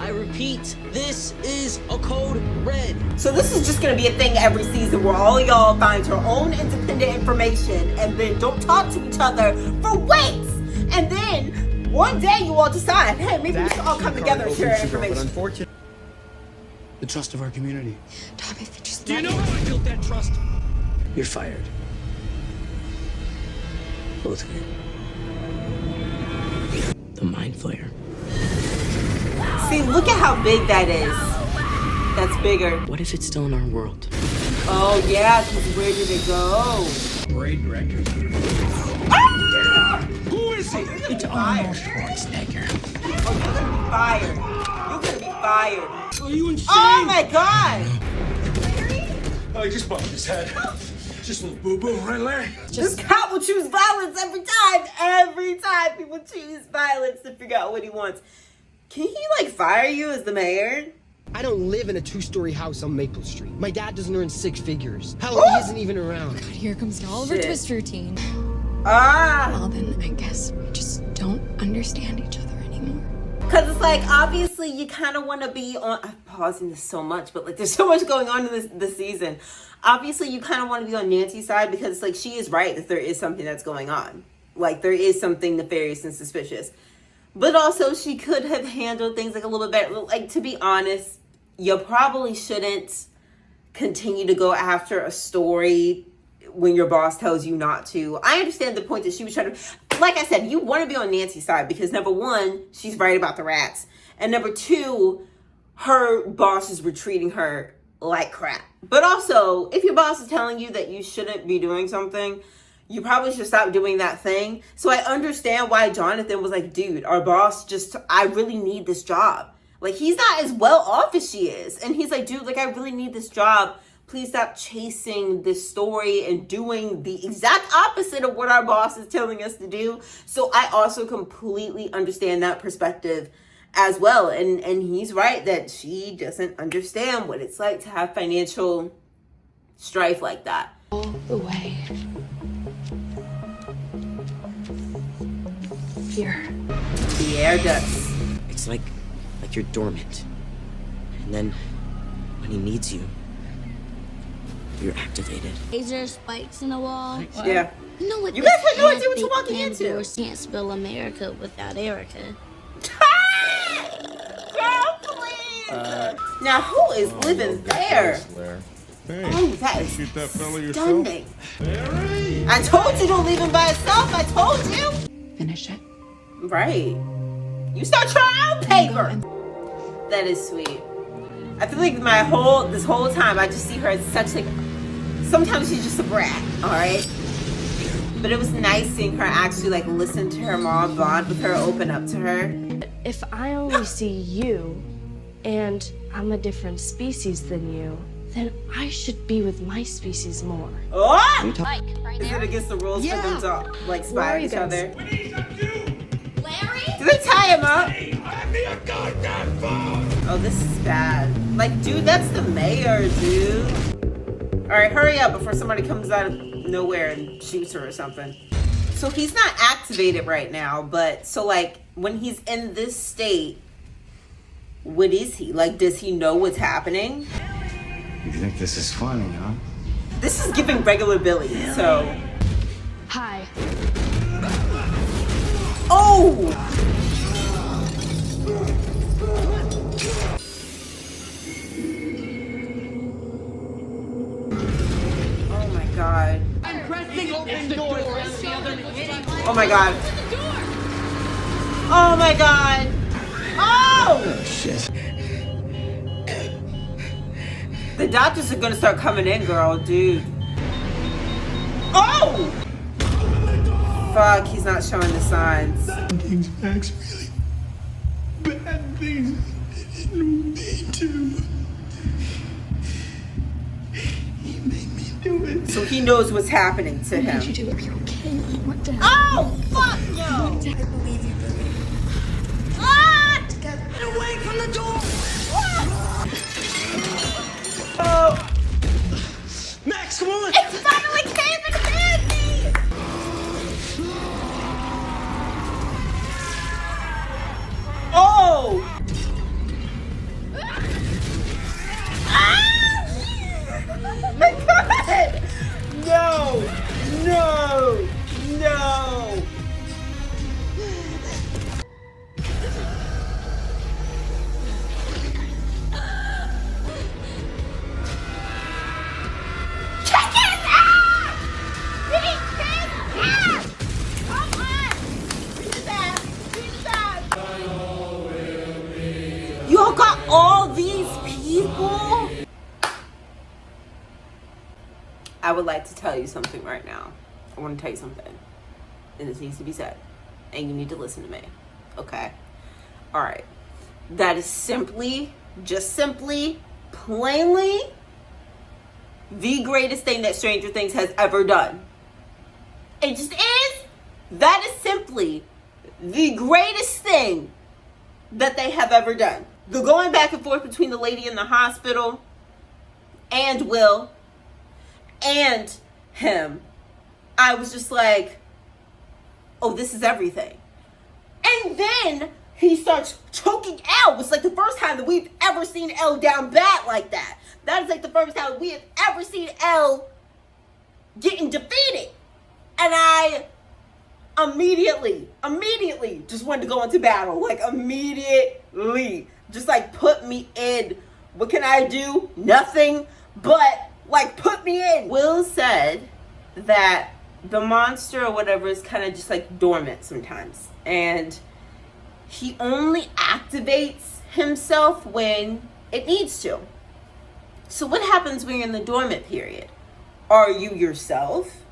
S3: I repeat, this is a code red.
S1: So this is just gonna be a thing every season where all y'all find your own independent information and then don't talk to each other for weeks. And then one day you all decide, hey, maybe we should all come together and share information.
S4: Unfortunately.
S2: The trust of our community.
S6: Tom, if you just
S2: Do you know how I built that trust?
S9: You're fired. Both of you. The Mind Flayer.
S1: See, look at how big that is. That's bigger.
S3: What if it's still in our world?
S1: Oh yeah, because where did it go?
S2: Parade director. Who is he?
S9: It's almost Schwarzenegger.
S1: Oh, you're gonna be fired. You're gonna be fired.
S2: Are you insane?
S1: Oh my god!
S12: Oh, he just bumped his head. Just a little boo-boo, right, Larry?
S1: This cop will choose violence every time. Every time he will choose violence to figure out what he wants. Can he like fire you as the mayor?
S4: I don't live in a 2-story house on Maple Street. My dad doesn't earn 6 figures. Hell, he isn't even around.
S7: Here comes an Oliver
S1: Shit.
S7: Twist routine.
S1: Ah!
S7: Well, then I guess we just don't understand each other anymore.
S1: Because it's like, obviously, you kind of want to be on... I'm pausing this so much, but like, there's so much going on in this season. Obviously, you kind of want to be on Nancy's side because it's like, she is right that there is something that's going on. Like, there is something nefarious and suspicious. But also, she could have handled things like a little bit better. Like, to be honest, you probably shouldn't continue to go after a story when your boss tells you not to. I understand the point that she was trying to... Like I said, you want to be on Nancy's side because number one, she's right about the rats. And number two, her boss is treating her like crap. But also, if your boss is telling you that you shouldn't be doing something, you probably should stop doing that thing. So I understand why Jonathan was like, dude, our boss just... I really need this job. Like, he's not as well off as she is. And he's like, dude, like, I really need this job. Please stop chasing this story and doing the exact opposite of what our boss is telling us to do. So I also completely understand that perspective as well. And he's right that she doesn't understand what it's like to have financial strife like that.
S7: All the way. Here.
S1: The air ducts.
S3: It's like you're dormant. And then when he needs you, you're activated.
S14: Laser spikes in the wall.
S1: Yeah.
S14: You know what?
S1: You guys have no idea what you're walking into.
S14: Pandora can't spell America without Erica.
S1: Girl, please. Now, who is living there? Oh, that is
S12: Shoot that fella yourself?
S1: stunning. I told you don't leave him by himself. I told you.
S7: Finish it.
S1: Right. You start your own paper. That is sweet. I feel like this whole time I just see her as such like, sometimes she's just a brat, all right? But it was nice seeing her actually like listen to her mom, bond with her, open up to her.
S15: If I only see you and I'm a different species than you, then I should be with my species more.
S1: Oh!
S14: Mike, right
S1: Is
S14: there.
S1: it against the rules for them to like
S15: Where
S1: spy
S15: are
S1: on
S15: you
S1: each
S15: guys?
S1: other?
S14: Larry?
S1: Do they tie him up?
S12: Hand me a goddamn phone!
S1: Oh, this is bad. Like, dude, that's the mayor, dude. All right, hurry up before somebody comes out of nowhere and shoots her or something. So he's not activated right now, but so like when he's in this state, what is he? Like, does he know what's happening?
S13: You think this is funny, huh?
S1: This is giving regular Billy, so.
S15: Hi.
S1: Oh!
S3: pressing open doors.
S1: Oh my god. Oh my god. Oh!
S9: Shit.
S1: The doctors are gonna start coming in, girl, dude. Oh! Fuck, he's not showing the signs.
S12: Things, Max, really bad things. I didn't mean to. He made me do it.
S1: So he knows what's happening to him.
S7: Did you do it? You're okay. I want to.
S1: Oh, fuck no!
S7: I believe you, Billy.
S1: Ah!
S7: Get away from the door!
S1: Oh!
S3: Max, come on!
S1: It's finally came in handy! Oh! Ah! Oh my god! No! No! No! Kick his ass! Beat his ass! Come on! Beat his ass! Beat his ass! Y'all got all these people? I would like to tell you something right now. I want to tell you something. And this needs to be said. And you need to listen to me. Okay? Alright. That is simply, just simply, plainly, the greatest thing that Stranger Things has ever done. It just is. That is simply the greatest thing that they have ever done. The going back and forth between the lady in the hospital and Will and him. I was just like, oh, this is everything. And then he starts choking Elle. It's like the first time that we've ever seen Elle down bad like that. That is like the first time we have ever seen Elle getting defeated. And I immediately just wanted to go into battle. Like immediately. Just like put me in. What can I do? Nothing. But like put me in. Will said that the monster or whatever is kind of just like dormant sometimes. And he only activates himself when it needs to. So what happens when you're in the dormant period? Are you yourself?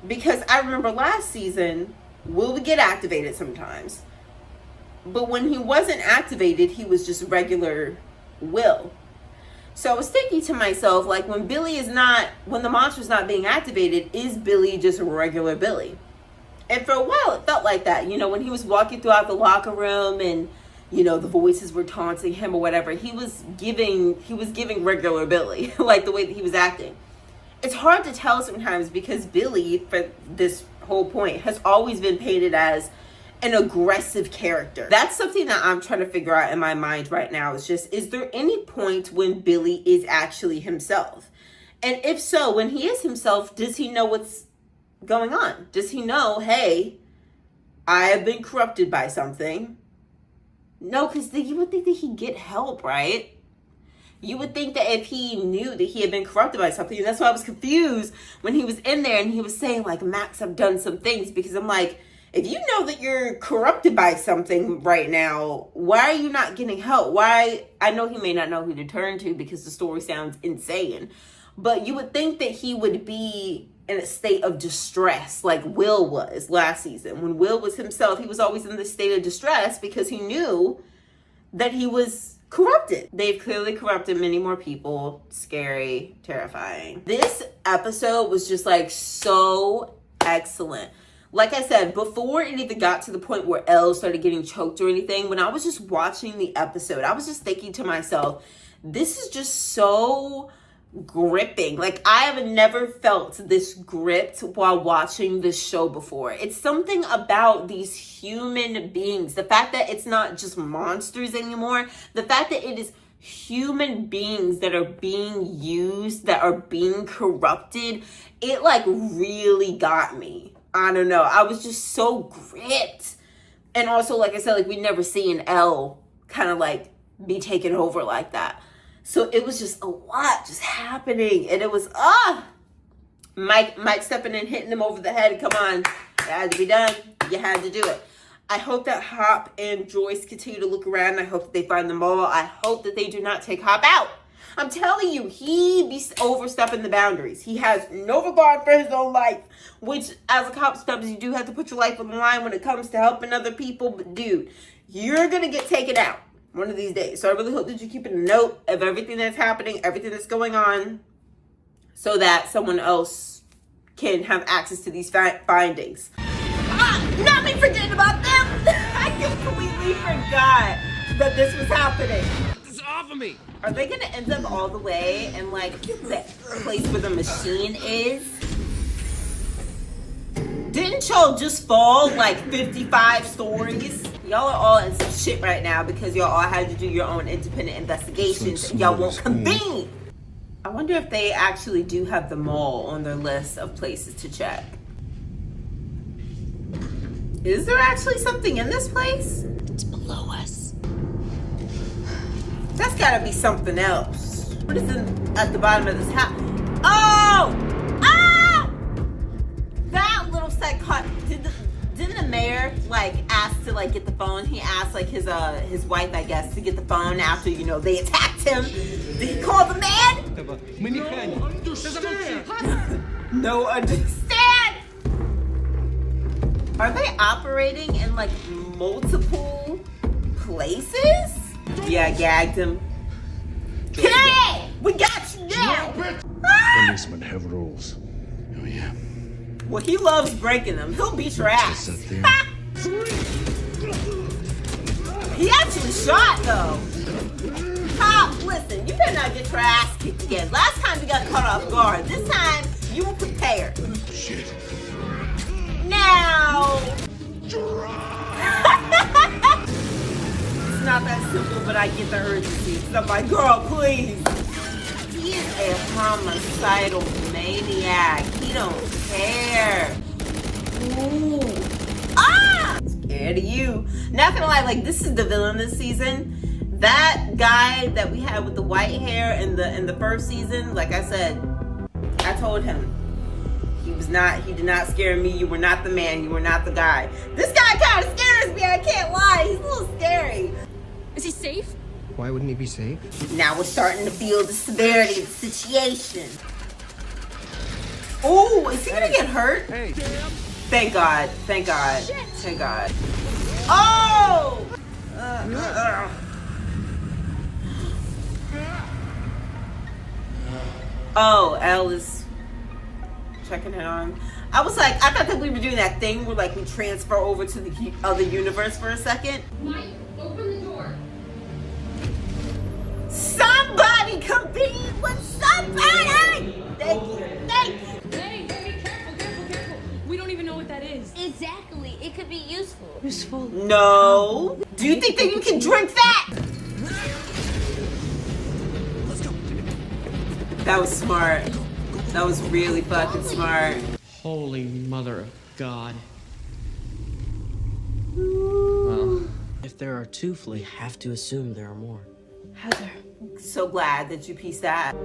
S1: Because I remember last season, Will would get activated sometimes. But when he wasn't activated, he was just regular Will. So I was thinking to myself, like when the monster's not being activated, is Billy just regular Billy? And for a while it felt like that. You know, when he was walking throughout the locker room and, you know, the voices were taunting him or whatever, he was giving regular Billy, like the way that he was acting. It's hard to tell sometimes because Billy, for this whole point, has always been painted as an aggressive character. That's something that I'm trying to figure out in my mind right now. It's just, is there any point when Billy is actually himself? And if so, when he is himself, does he know what's going on? Does he know, hey, I have been corrupted by something? No, because you would think that he'd get help, right? You would think that if he knew that he had been corrupted by something, and that's why I was confused when he was in there and he was saying, like, Max, I've done some things, because I'm like, if you know that you're corrupted by something right now, why are you not getting help? Why? I know he may not know who to turn to because the story sounds insane, but you would think that he would be in a state of distress like Will was last season. When Will was himself, he was always in this state of distress because he knew that he was corrupted. They've clearly corrupted many more people. Scary, terrifying. This episode was just like so excellent. Like I said, before it even got to the point where Elle started getting choked or anything, when I was just watching the episode, I was just thinking to myself, this is just so gripping. Like, I have never felt this gripped while watching this show before. It's something about these human beings. The fact that it's not just monsters anymore. The fact that it is human beings that are being used, that are being corrupted. It like really got me. I don't know. I was just so gripped. And also, like I said, like we never seen Elle kind of like be taken over like that. So it was just a lot just happening. And it was, Mike stepping in, hitting him over the head. Come on, it had to be done. You had to do it. I hope that Hop and Joyce continue to look around. I hope that they find them all. I hope that they do not take Hop out. I'm telling you, he be overstepping the boundaries. He has no regard for his own life, which as a cop, sometimes you do have to put your life on the line when it comes to helping other people. But dude, you're going to get taken out one of these days. So I really hope that you keep a note of everything that's happening, everything that's going on, so that someone else can have access to these findings. Not me forgetting about them. I completely forgot that this was happening.
S2: It's off of me.
S1: Are they gonna end up all the way in like the place where the machine is? Didn't y'all just fall like 55 stories? Y'all are all in some shit right now because y'all all had to do your own independent investigations and y'all won't convene. I wonder if they actually do have the mall on their list of places to check. Is there actually something in this place?
S14: It's below us.
S1: That's gotta be something else. What is at the bottom of this house? Oh! Ah! That little psychotic. Didn't the mayor like ask to like get the phone? He asked like his wife, I guess, to get the phone after they attacked him. Did he call the man? No understand. Are they operating in like multiple places? Yeah, I gagged him. Hey, we got you now.
S5: Policemen have rules. Oh yeah.
S1: Well, he loves breaking them. He'll beat your ass. He actually shot though. Pop, listen, you better not get your ass kicked again. Last time you got caught off guard. This time you were prepared.
S5: Shit.
S1: Now. It's not that simple, but I get the urgency. So I'm like, girl, please. He is a homicidal maniac. He don't care. Ooh. Ah! Scared of you. Not gonna lie, like this is the villain this season. That guy that we had with the white hair in the first season, like I said, I told him. He did not scare me. You were not the man. You were not the guy. This guy kind of scares me. I can't lie. He's a little scary.
S7: Is he safe?
S4: Why wouldn't he be safe?
S1: Now we're starting to feel the severity of the situation. Oh, is he gonna get hurt?
S2: Hey.
S1: Thank God. Thank God.
S7: Shit.
S1: Thank God. Oh! Oh, Elle is checking it on. I was like, I thought that we were doing that thing where like we transfer over to the other universe for a second.
S7: Mike, open the door.
S1: Somebody compete with somebody! Thank you. Thank you.
S7: Hey, careful. We don't even know what that is.
S14: Exactly. It could be useful.
S15: Useful.
S1: No. Do you think that you can drink that?
S2: Let's go.
S1: That was smart. That was really fucking smart.
S3: Holy mother of God. Well, if there are two, we have to assume there are more.
S1: Heather, so glad that you pieced that.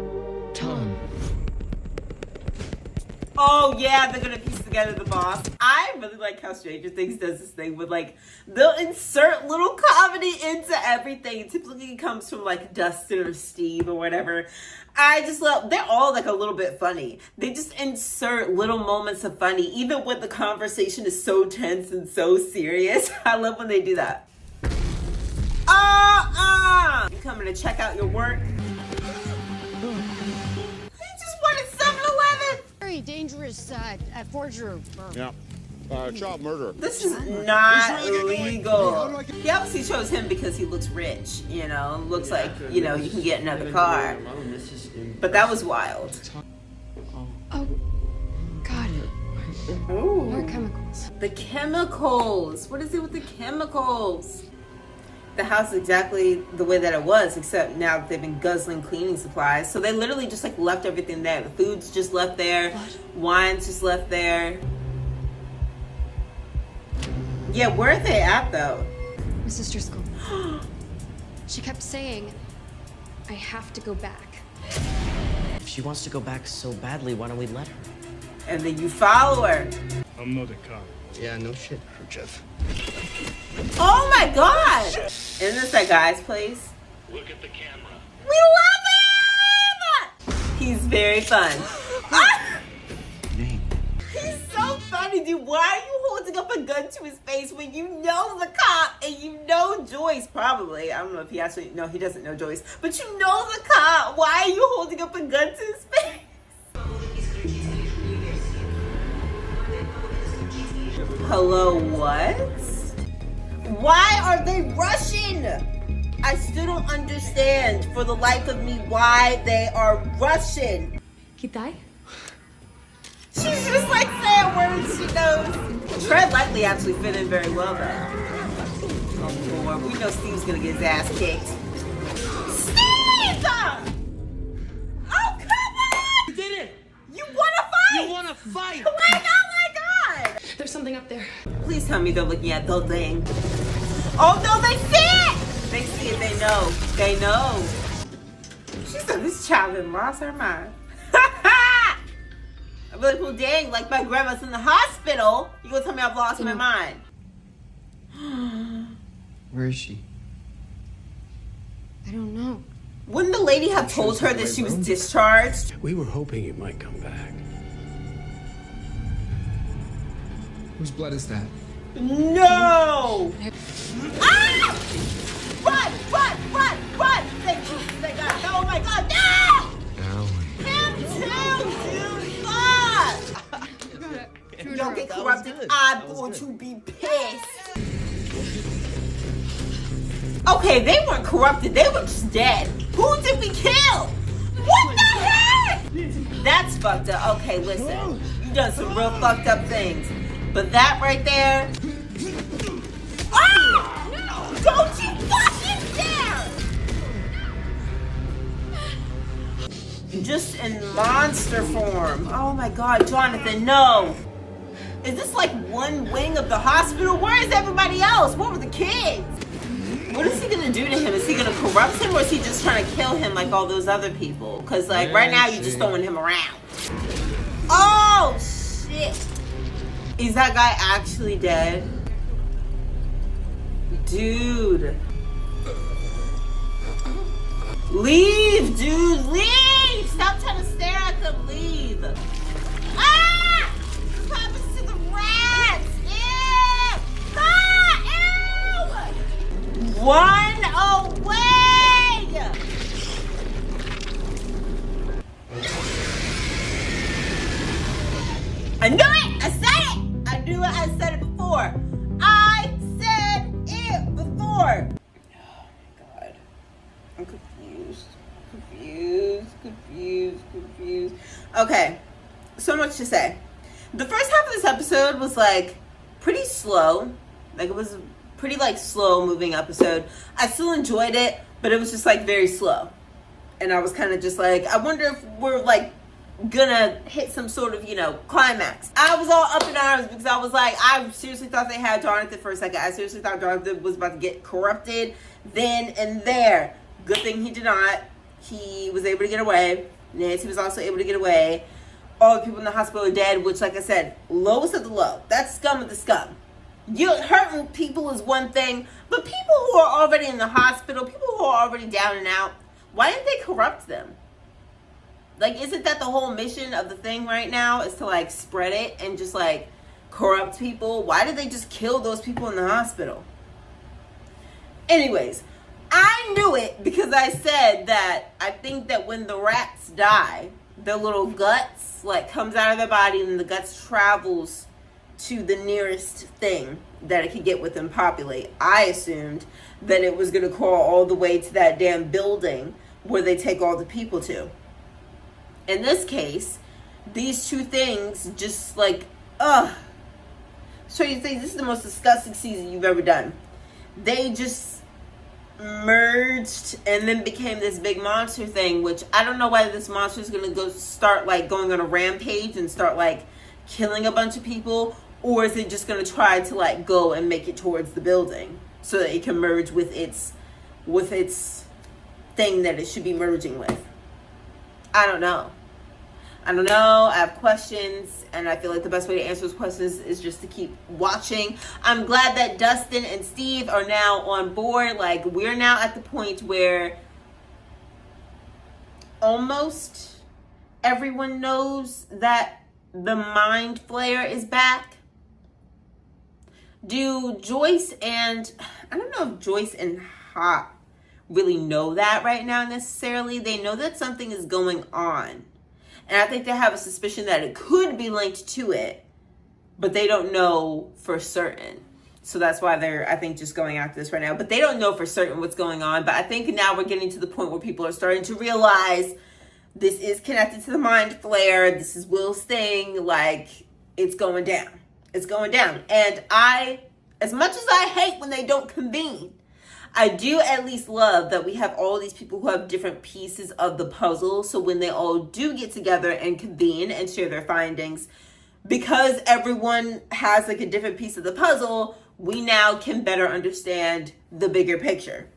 S3: Tom.
S1: Oh yeah, they're gonna piece together the boss. I really like how Stranger Things does this thing with like, they'll insert little comedy into everything. Typically it comes from like Dustin or Steve or whatever. I just love, they're all like a little bit funny. They just insert little moments of funny, even when the conversation is so tense and so serious. I love when they do that. You coming to check out your work? You just wanted 7-Eleven?
S16: Very dangerous forgery.
S12: Yeah. Child murder.
S1: This is not illegal. He obviously chose him because he looks rich, looks like, you can get another car. But that was wild.
S7: Oh, God.
S1: Ooh.
S7: More chemicals.
S1: The chemicals. What is it with the chemicals? The house is exactly the way that it was, except now that they've been guzzling cleaning supplies. So they literally just like left everything there. The food's just left there. Wine's just left there. Yeah, where are they at though?
S7: My sister's school. She kept saying, I have to go back.
S3: If she wants to go back so badly, why don't we let her?
S1: And then you follow her.
S11: I'm not a cop.
S4: Yeah, no shit, Jeff.
S1: Oh my god! Isn't this that guy's place?
S12: Look at the camera.
S1: We love him! He's very fun. He's so funny, dude. Why are you holding up a gun to his face when you know the cop and you know Joyce? Probably. I don't know if he actually... No, he doesn't know Joyce. But you know the cop. Why are you holding up a gun to his face? Hello, what? Why are they rushing? I still don't understand for the life of me why they are rushing.
S7: ¿Qué tal?
S1: She's just like saying words she knows. Tread lightly actually fit in very well though. Oh Lord, we know Steve's gonna get his ass kicked. Steve! Oh come on!
S3: You did it!
S1: You wanna fight?
S3: You wanna fight?
S1: Oh my god!
S7: There's something up there.
S1: Please tell me they're looking at the thing. Oh no, they see it! They see it, they know. They know. She said this child has lost her mind. I'm like, well dang, like my grandma's in the hospital. You gonna tell me I've lost my mind?
S4: Where is she?
S7: I don't know.
S1: Wouldn't the lady have told her that she was discharged?
S2: We were hoping you might come back.
S13: Whose blood is that?
S1: No! Ah! Run! Run! Run! Run! Thank you. Thank God. Oh my God! No! Him too, dude! Fuck! Don't get corrupted. I'm going to be pissed. Okay, they weren't corrupted. They were just dead. Who did we kill? What the heck? That's fucked up. Okay, listen. You done some real fucked up things. But that right there. Oh! Don't you fucking dare! Just in monster form. Oh my God, Jonathan, no. Is this like one wing of the hospital? Where is everybody else? Where were the kids? What is he gonna do to him? Is he gonna corrupt him or is he just trying to kill him like all those other people? Because like right now you're just throwing him around. Oh shit. Is that guy actually dead? Dude. Leave, dude, leave! Stop trying to stare at them, leave. Ah! What happens to the rats? Ew! Ah, ew! Run away! I knew it! I said it! I knew it, I said it before. I said it before. Oh my God. I'm confused. Okay, so much to say. The first half of this episode was like pretty slow. Like it was a pretty like slow moving episode. I still enjoyed it, but it was just like very slow. And I was kind of just like, I wonder if we're like gonna hit some sort of, you know, climax. I was all up in arms because I was like, I seriously thought they had Jonathan for a second. I seriously thought Jonathan was about to get corrupted then and there. Good thing he did not. He was able to get away. Nancy was also able to get away. All the people in the hospital are dead, which, like I said, lowest of the low. That's scum of the scum. You hurting people is one thing, but people who are already in the hospital, people who are already down and out, why didn't they corrupt them? Like, isn't that the whole mission of the thing right now, is to like spread it and just like corrupt people? Why did they just kill those people in the hospital? Anyways, I knew it because I said that I think that when the rats die, their little guts like comes out of their body and the guts travels to the nearest thing that it could get with and populate. I assumed that it was going to crawl all the way to that damn building where they take all the people to. In this case, these two things just like, so you think this is the most disgusting season you've ever done. They just merged and then became this big monster thing, which I don't know whether this monster is going to start like going on a rampage and start like killing a bunch of people, or is it just going to try to like go and make it towards the building so that it can merge with its thing that it should be merging with. I don't know. I don't know. I have questions, and I feel like the best way to answer those questions is just to keep watching. I'm glad that Dustin and Steve are now on board. Like, we're now at the point where almost everyone knows that the Mind Flayer is back. Do Joyce and... I don't know if Joyce and Hop really know that right now necessarily. They know that something is going on. And I think they have a suspicion that it could be linked to it, but they don't know for certain. So that's why they're, I think, just going after this right now. But they don't know for certain what's going on. But I think now we're getting to the point where people are starting to realize this is connected to the Mind Flayer. This is Will's thing. Like, it's going down. It's going down. And as much as I hate when they don't convene, I do at least love that we have all these people who have different pieces of the puzzle. So when they all do get together and convene and share their findings, because everyone has like a different piece of the puzzle, we now can better understand the bigger picture.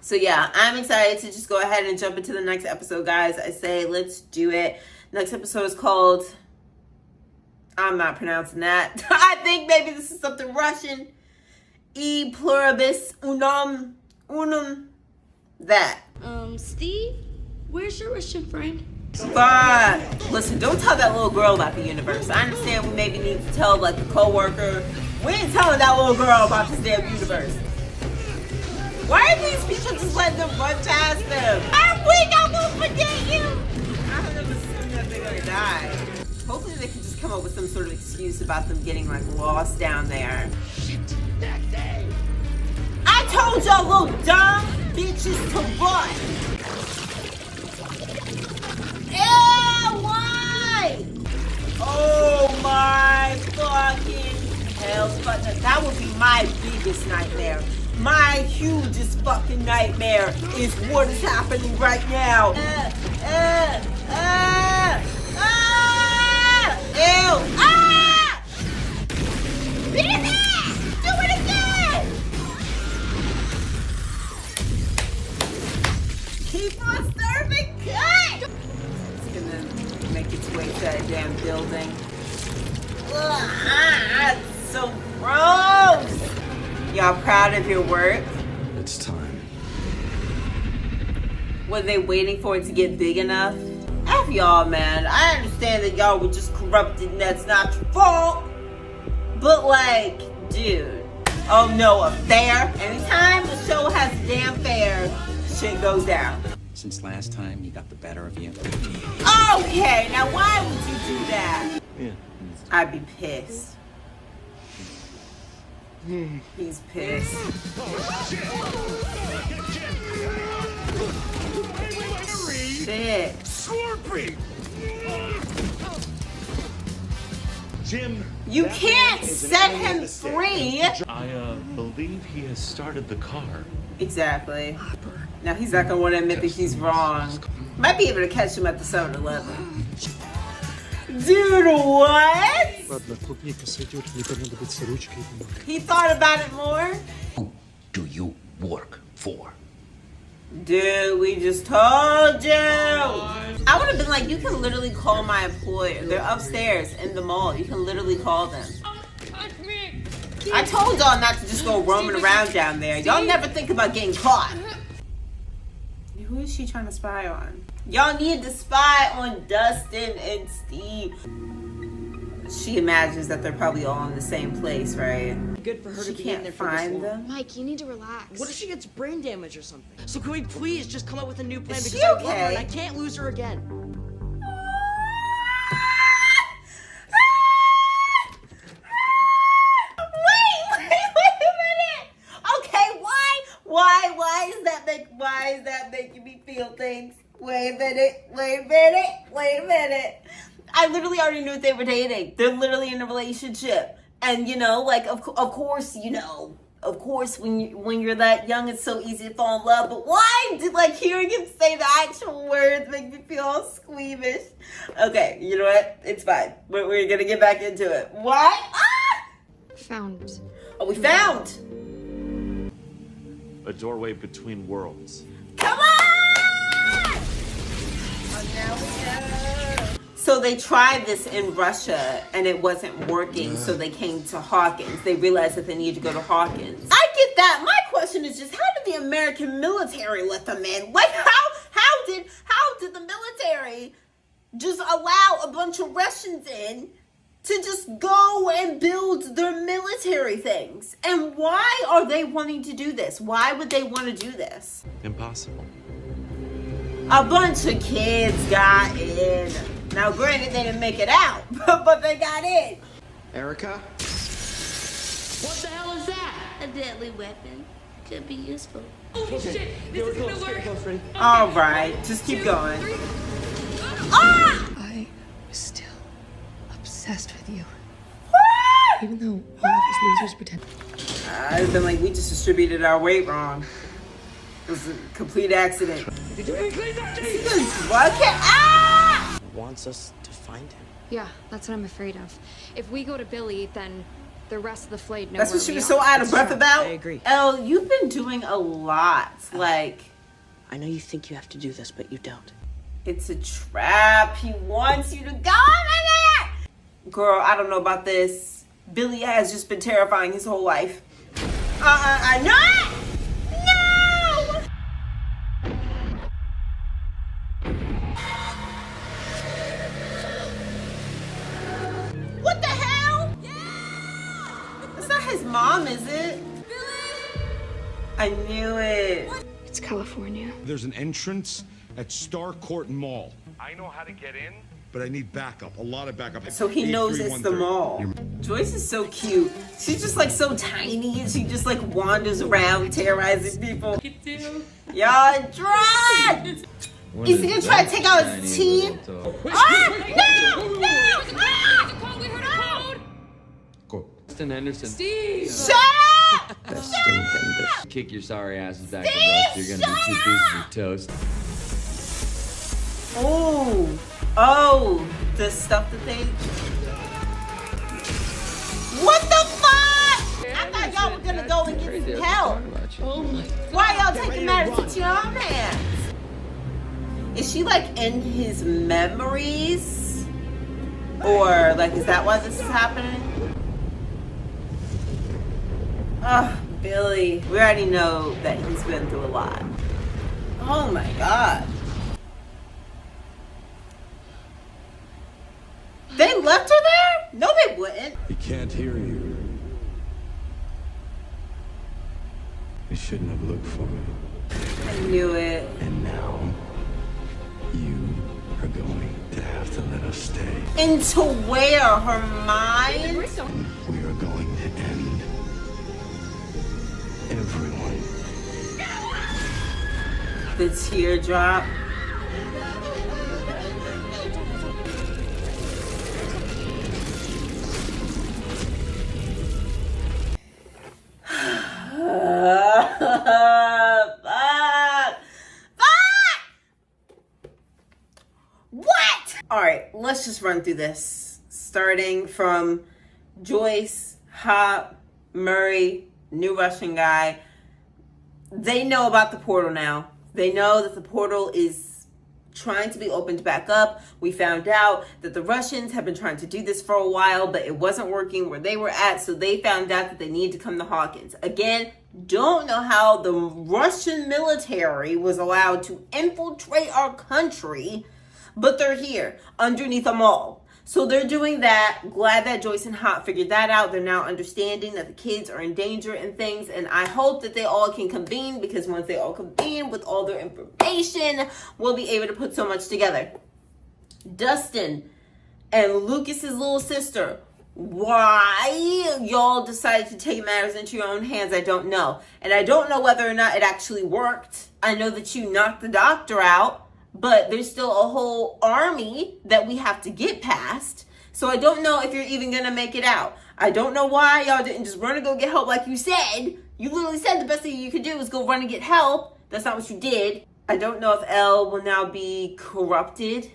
S1: So yeah, I'm excited to just go ahead and jump into the next episode, guys. I say, let's do it. Next episode is called, I'm not pronouncing that. I think maybe this is something Russian. E pluribus unum, that.
S15: Steve, where's your Russian friend?
S1: But listen, don't tell that little girl about the universe. I understand we maybe need to tell like a coworker. We ain't telling that little girl about this damn universe. Why are these people just letting them run past them? I'm weak, I won't forget you. I don't ever assume that they're gonna die. Hopefully they can just come up with some sort of excuse about them getting like lost down there. I told y'all little dumb bitches to run. Ew, why? Oh my fucking hell. That would be my biggest nightmare. My hugest fucking nightmare is what is happening right now. Ew. Ah! Do it again! Keep on serving cut! It's gonna make its way to that damn building. Ugh, it's so gross! Y'all proud of your work?
S5: It's time.
S1: Were they waiting for it to get big enough? F y'all, man. I understand that y'all were just corrupted and that's not your fault. But like, dude. Oh no, a fair? Anytime the show has a damn fair, shit goes down.
S9: Since last time he got the better of you.
S1: Okay, now why would you do that?
S9: Yeah.
S1: I'd be pissed. He's pissed. Shit.
S12: Jim.
S1: You can't set him free.
S12: I believe he has started the car.
S1: Exactly. Now he's not gonna want to admit that he's wrong. Might be able to catch him at the 7-Eleven. Dude, what? He thought about it more.
S9: Who do you work for?
S1: Dude, we just told you. I would have been like, you can literally call my employer. They're upstairs in the mall. You can literally call them. I told y'all not to just go roaming around down there. Y'all never think about getting caught. Who is she trying to spy on? Y'all need to spy on Dustin and Steve. She imagines that they're probably all in the same place, right?
S3: Good for her
S1: She
S3: to be
S1: can't
S3: in there for
S1: find
S3: this long.
S1: them.
S6: Mike, you need to relax.
S3: What if she gets brain damage or something? So can we please just come up with a new plan
S1: Is
S3: because
S1: she
S3: I love her
S1: okay?
S3: and I can't lose her again.
S1: Wait a minute. Okay, why is that making me feel things? Wait a minute. I literally already knew they were dating. They're literally in a relationship. And, you know, like, of course, you know, of course, when you're that young, it's so easy to fall in love. But why did, like, hearing him say the actual words make me feel all squeamish? Okay, you know what? It's fine. We're going to get back into it. What? Ah!
S6: Found.
S1: Oh, we found.
S12: A doorway between worlds.
S1: Come on! Oh, now we know. So they tried this in Russia and it wasn't working, so they came to Hawkins. They realized that they needed to go to Hawkins. I get that. My question is just, how did the American military let them in? Like, how did the military just allow a bunch of Russians in to just go and build their military things? And why are they wanting to do this? Why would they want to do this?
S10: Impossible.
S1: A bunch of kids got in. Now, granted, they didn't make it out, but they got in.
S4: Erica?
S14: What the hell is that? A deadly weapon. Could be useful.
S3: Holy shit! This is gonna work!
S1: All right, just keep going. Ah!
S7: I was still obsessed with you.
S1: What?
S7: Even though all of these losers pretend.
S1: I've been like, we just distributed our weight wrong. It was a complete accident. Why can't
S3: Wants us to find him.
S6: Yeah, that's what I'm afraid of. If we go to Billy, then the rest of the flight know
S1: That's
S6: where
S1: what she
S6: we
S1: was
S6: are.
S1: so out of breath about.
S3: I agree.
S1: Elle, you've been doing a lot. Like,
S3: I know you think you have to do this, but you don't.
S1: it's a trap. He wants you to go in there. Girl, I don't know about this. Billy has just been terrifying his whole life. I know it. No. What the hell? It's not his mom, is it? I knew it.
S7: It's California.
S12: There's an entrance at Star Court Mall. I know how to get in, but I need backup. A lot of backup.
S1: So he knows it's the
S12: 83130.
S1: mall. Joyce is so cute. She's just like so tiny and she just like wanders around terrorizing people. Y'all drugs! Is he gonna try to take out his teeth? Ah! No! No! Ah!
S13: Justin Henderson.
S8: Steve!
S1: Shut up!
S13: Justin Henderson. Kick your sorry asses back to
S1: Steve,
S13: Russ. You're gonna be 2 pieces of toast.
S1: Oh, the stuff that they... What the fuck? I thought y'all were gonna go and get some help.
S3: Oh my God.
S1: Why y'all taking matters into your own hands? Is she like in his memories? Or like, is that why this is happening? Ugh, Billy. We already know that he's been through a lot. Oh my God. They left her there? No, they wouldn't.
S12: He can't hear you. You shouldn't have looked for me.
S1: I knew it.
S12: And now, you are going to have to let us stay.
S1: Into where? Her mind?
S12: We are going to end everyone.
S1: The teardrop. What? All right, let's just run through this. Starting from Joyce, Hop, Murray, new Russian guy. They know about the portal now. They know that the portal is trying to be opened back up. We found out that the Russians have been trying to do this for a while, but it wasn't working where they were at, so they found out that they need to come to Hawkins. Again, don't know how the Russian military was allowed to infiltrate our country, but they're here underneath a mall. So they're doing that. Glad that Joyce and Hop figured that out. They're now understanding that the kids are in danger and things. And I hope that they all can convene, because once they all convene with all their information, we'll be able to put so much together. Dustin and Lucas's little sister. Why y'all decided to take matters into your own hands, I don't know. And I don't know whether or not it actually worked. I know that you knocked the doctor out, but there's still a whole army that we have to get past. So I don't know if you're even going to make it out. I don't know why y'all didn't just run and go get help like you said. You literally said the best thing you could do was go run and get help. That's not what you did. I don't know if Elle will now be corrupted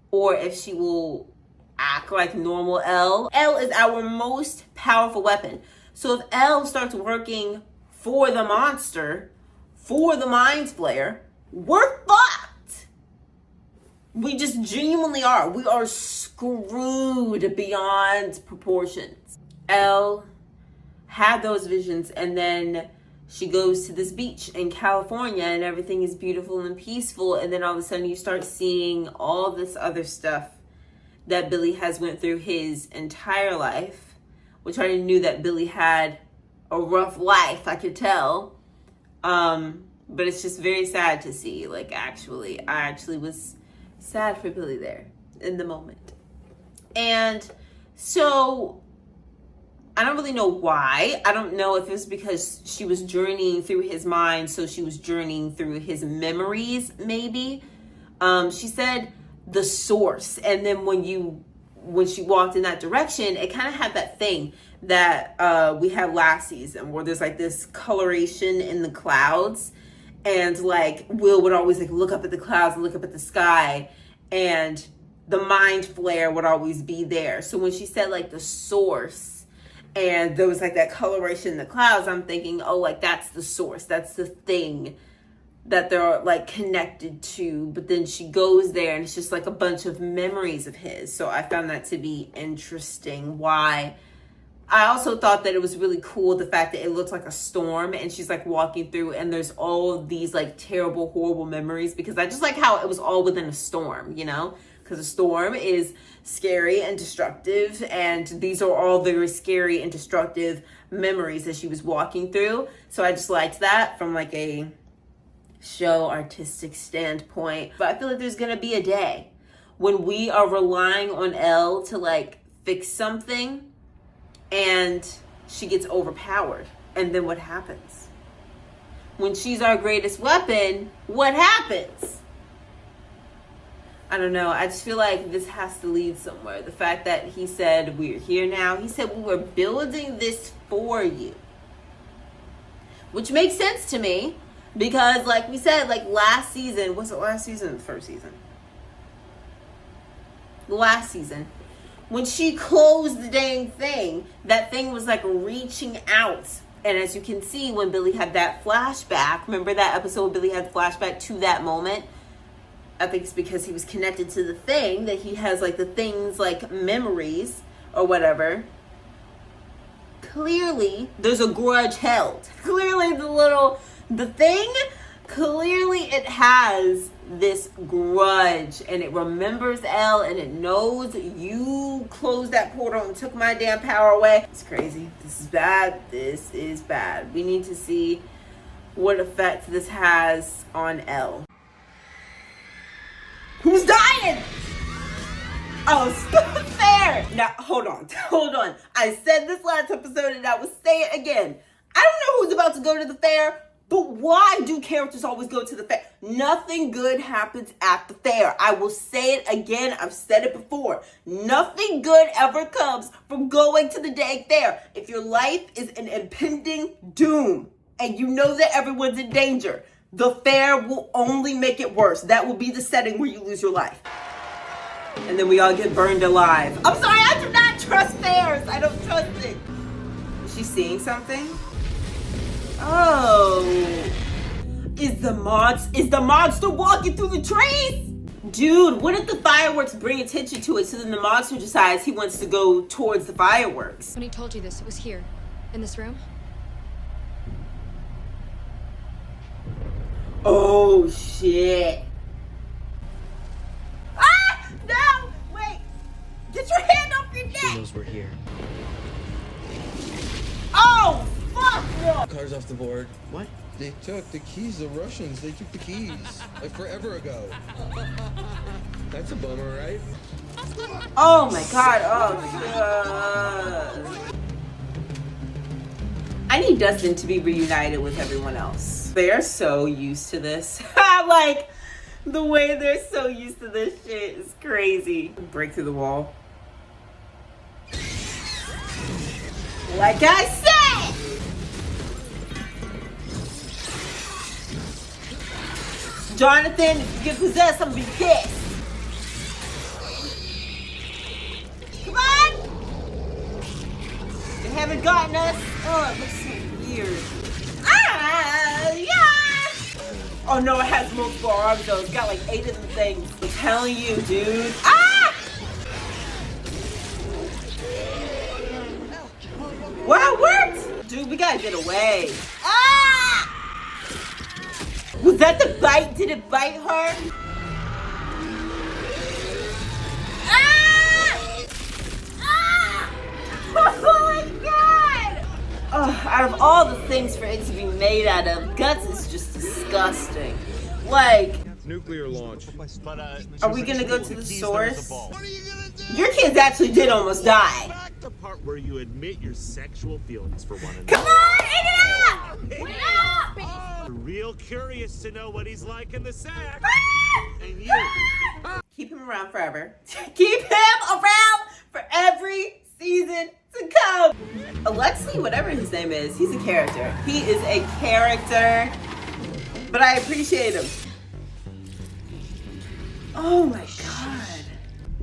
S1: or if she will act like normal Elle. Elle is our most powerful weapon. So if Elle starts working for the monster, for the Mind Flayer, we're fucked. We just genuinely are. We are screwed beyond proportions. Elle had those visions, and then she goes to this beach in California and everything is beautiful and peaceful, and then all of a sudden you start seeing all this other stuff that Billy has went through his entire life, which I already knew that Billy had a rough life, I could tell. But it's just very sad to see. Like, I actually was sad for Billy there in the moment. And so I don't really know why. I don't know if it was because she was journeying through his mind, so she was journeying through his memories, maybe. She said the source, and then when she walked in that direction, it kind of had that thing that we had last season where there's like this coloration in the clouds, and like Will would always like look up at the clouds and look up at the sky, and the mind flare would always be there. So when she said like the source and there was like that coloration in the clouds, I'm thinking, oh, like that's the source, that's the thing that they're like connected to. But then she goes there and it's just like a bunch of memories of his. So I found that to be interesting. Why? I also thought that it was really cool, the fact that it looked like a storm and she's like walking through and there's all of these like terrible, horrible memories, because I just like how it was all within a storm, you know, because a storm is scary and destructive, and these are all very scary and destructive memories that she was walking through. So I just liked that from like a show artistic standpoint. But I feel like there's gonna be a day when we are relying on Elle to like fix something and she gets overpowered. And then what happens? When she's our greatest weapon, what happens? I don't know. I just feel like this has to lead somewhere. The fact that he said, we're here now. He said, we were building this for you. Which makes sense to me. Because like we said, like last season, was it last season or the first season? Last season. When she closed the dang thing, that thing was like reaching out. And as you can see, when Billy had that flashback, remember that episode where Billy had the flashback to that moment? I think it's because he was connected to the thing, that he has like the things like memories or whatever. Clearly, there's a grudge held. Clearly, the thing, clearly it has this grudge and it remembers Elle and it knows you closed that portal and took my damn power away. It's crazy. This is bad. This is bad. We need to see what effect this has on Elle. Who's dying? Oh, stop there. Now, hold on. I said this last episode and I will say it again. I don't know who's about to go to the fair, but why do characters always go to the fair? Nothing good happens at the fair. I will say it again. I've said it before. Nothing good ever comes from going to the dang fair. If your life is an impending doom and you know that everyone's in danger, the fair will only make it worse. That will be the setting where you lose your life. And then we all get burned alive. I'm sorry, I do not trust fairs. I don't trust it. Is she seeing something? Oh. Is the monster walking through the trees? Dude, what if the fireworks bring attention to it so then the monster decides he wants to go towards the fireworks?
S6: When he told you this, it was here, in this room?
S1: Oh, shit. Ah! No! Wait! Get your hand off your neck!
S3: He knows we're here.
S1: Oh, fuck no!
S17: Car's off the board.
S3: What?
S17: They took the keys, the Russians. They took the keys. Like forever ago. That's a bummer, right?
S1: Oh my god, oh shit. I need Dustin to be reunited with everyone else. They're so used to this. Like, the way they're so used to this shit is crazy. Break through the wall. Like I said! Jonathan, if you get possessed, I'm gonna be pissed. Come on! They haven't gotten us. Oh, it looks so weird. Ah, yeah! Oh no, it has multiple arms though. It's got like 8 of them things. I'm telling you, dude. Ah! Wow, what? Dude, we gotta get away. Ah! Was that the bite? Did it bite her? Ah! Ah! Oh my god! Oh, out of all the things for it to be made out of, guts is just disgusting. Like,
S11: Nuclear launch.
S1: are we gonna go to the source? Your kids actually did almost die.
S18: The part where you admit your sexual feelings for one another.
S1: Come on, eat it up! Eat it up!
S18: Real curious to know what he's like in the sack. And you.
S1: Keep him around forever. Keep him around for every season to come. Alexei, whatever his name is, he's a character. He is a character, but I appreciate him. Oh my god.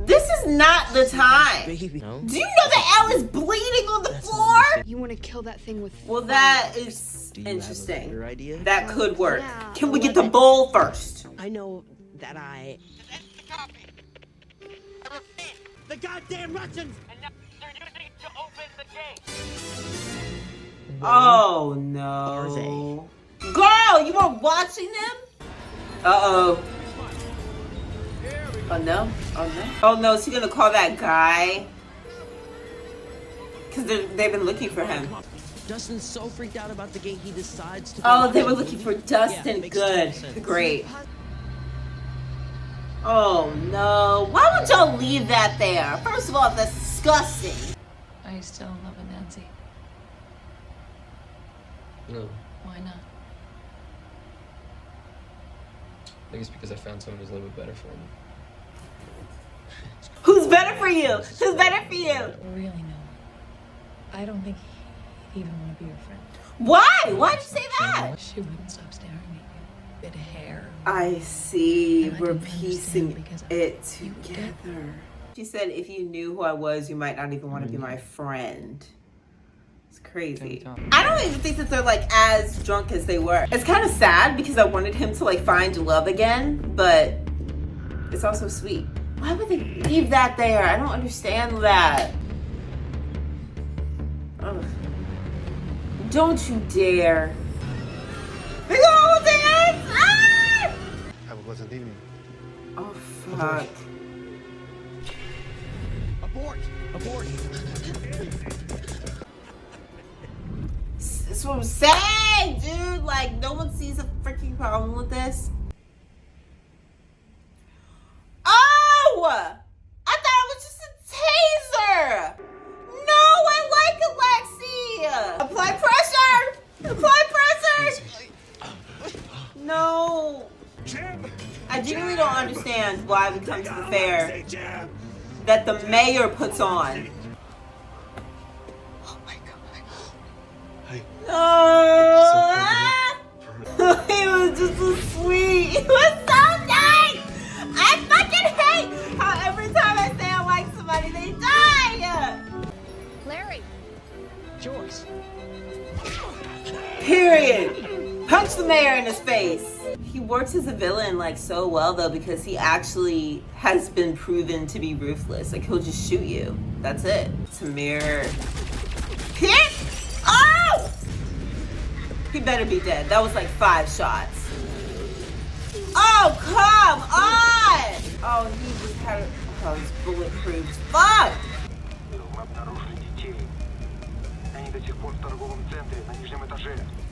S1: This is not the time. Do you know that Elle is bleeding on the floor?
S16: You want to kill that thing with
S1: Well, that is interesting.
S3: Your idea?
S1: That could work.
S16: Yeah.
S1: Can we get the bowl first?
S3: I know that I.
S18: The goddamn Russians!
S1: Oh no. Girl, you were watching them? Uh-oh. Oh no? Oh no? Oh no, is he gonna call that guy? Because they've been looking for him.
S3: Dustin's so freaked out about the gate he decides to.
S1: Oh, they were looking for Dustin.
S3: Yeah,
S1: Good.
S3: sense.
S1: Great. Oh no. Why would y'all leave that there? First of all, that's disgusting.
S8: Are you still in love with Nancy?
S19: No,
S8: Why not?
S19: I think it's because I found someone who's a little bit better for me.
S1: Who's better for you? Who's better for you?
S8: Really, no. I don't think he'd even want to be your friend.
S1: Why? Why'd you say that?
S8: She wouldn't stop staring at you. Bit of hair.
S1: I see.
S8: And I
S1: We're
S8: didn't
S1: piecing
S8: understand because
S1: it
S8: you would get-
S1: together. She said, if you knew who I was, you might not even want to be my friend. It's crazy. I don't even think that they're like as drunk as they were. It's kind of sad because I wanted him to like find love again, but it's also sweet. Why would they leave that there? I don't understand that. Ugh. Don't you dare. Big old dance! Ah!
S20: Have a pleasant evening.
S1: Oh, fuck.
S18: Abort! Abort!
S1: That's what I'm saying, dude. Like, no one sees a freaking problem with this. Oh! I thought it was just a taser! No, I like Alexei! Apply pressure! Apply pressure! No. I genuinely don't understand why we come to the fair that the mayor puts on. Oh, he was just so sweet. He was so nice. I fucking hate how every time I say I like somebody, they die.
S16: Larry.
S3: Joyce.
S1: Period. Punch the mayor in his face. He works as a villain like so well though because he actually has been proven to be ruthless. Like he'll just shoot you. That's it. Tamir. Hit! Oh! He better be dead. That was like 5 shots. Oh, come on! Oh, he just had. Oh, he's bulletproof. Fuck!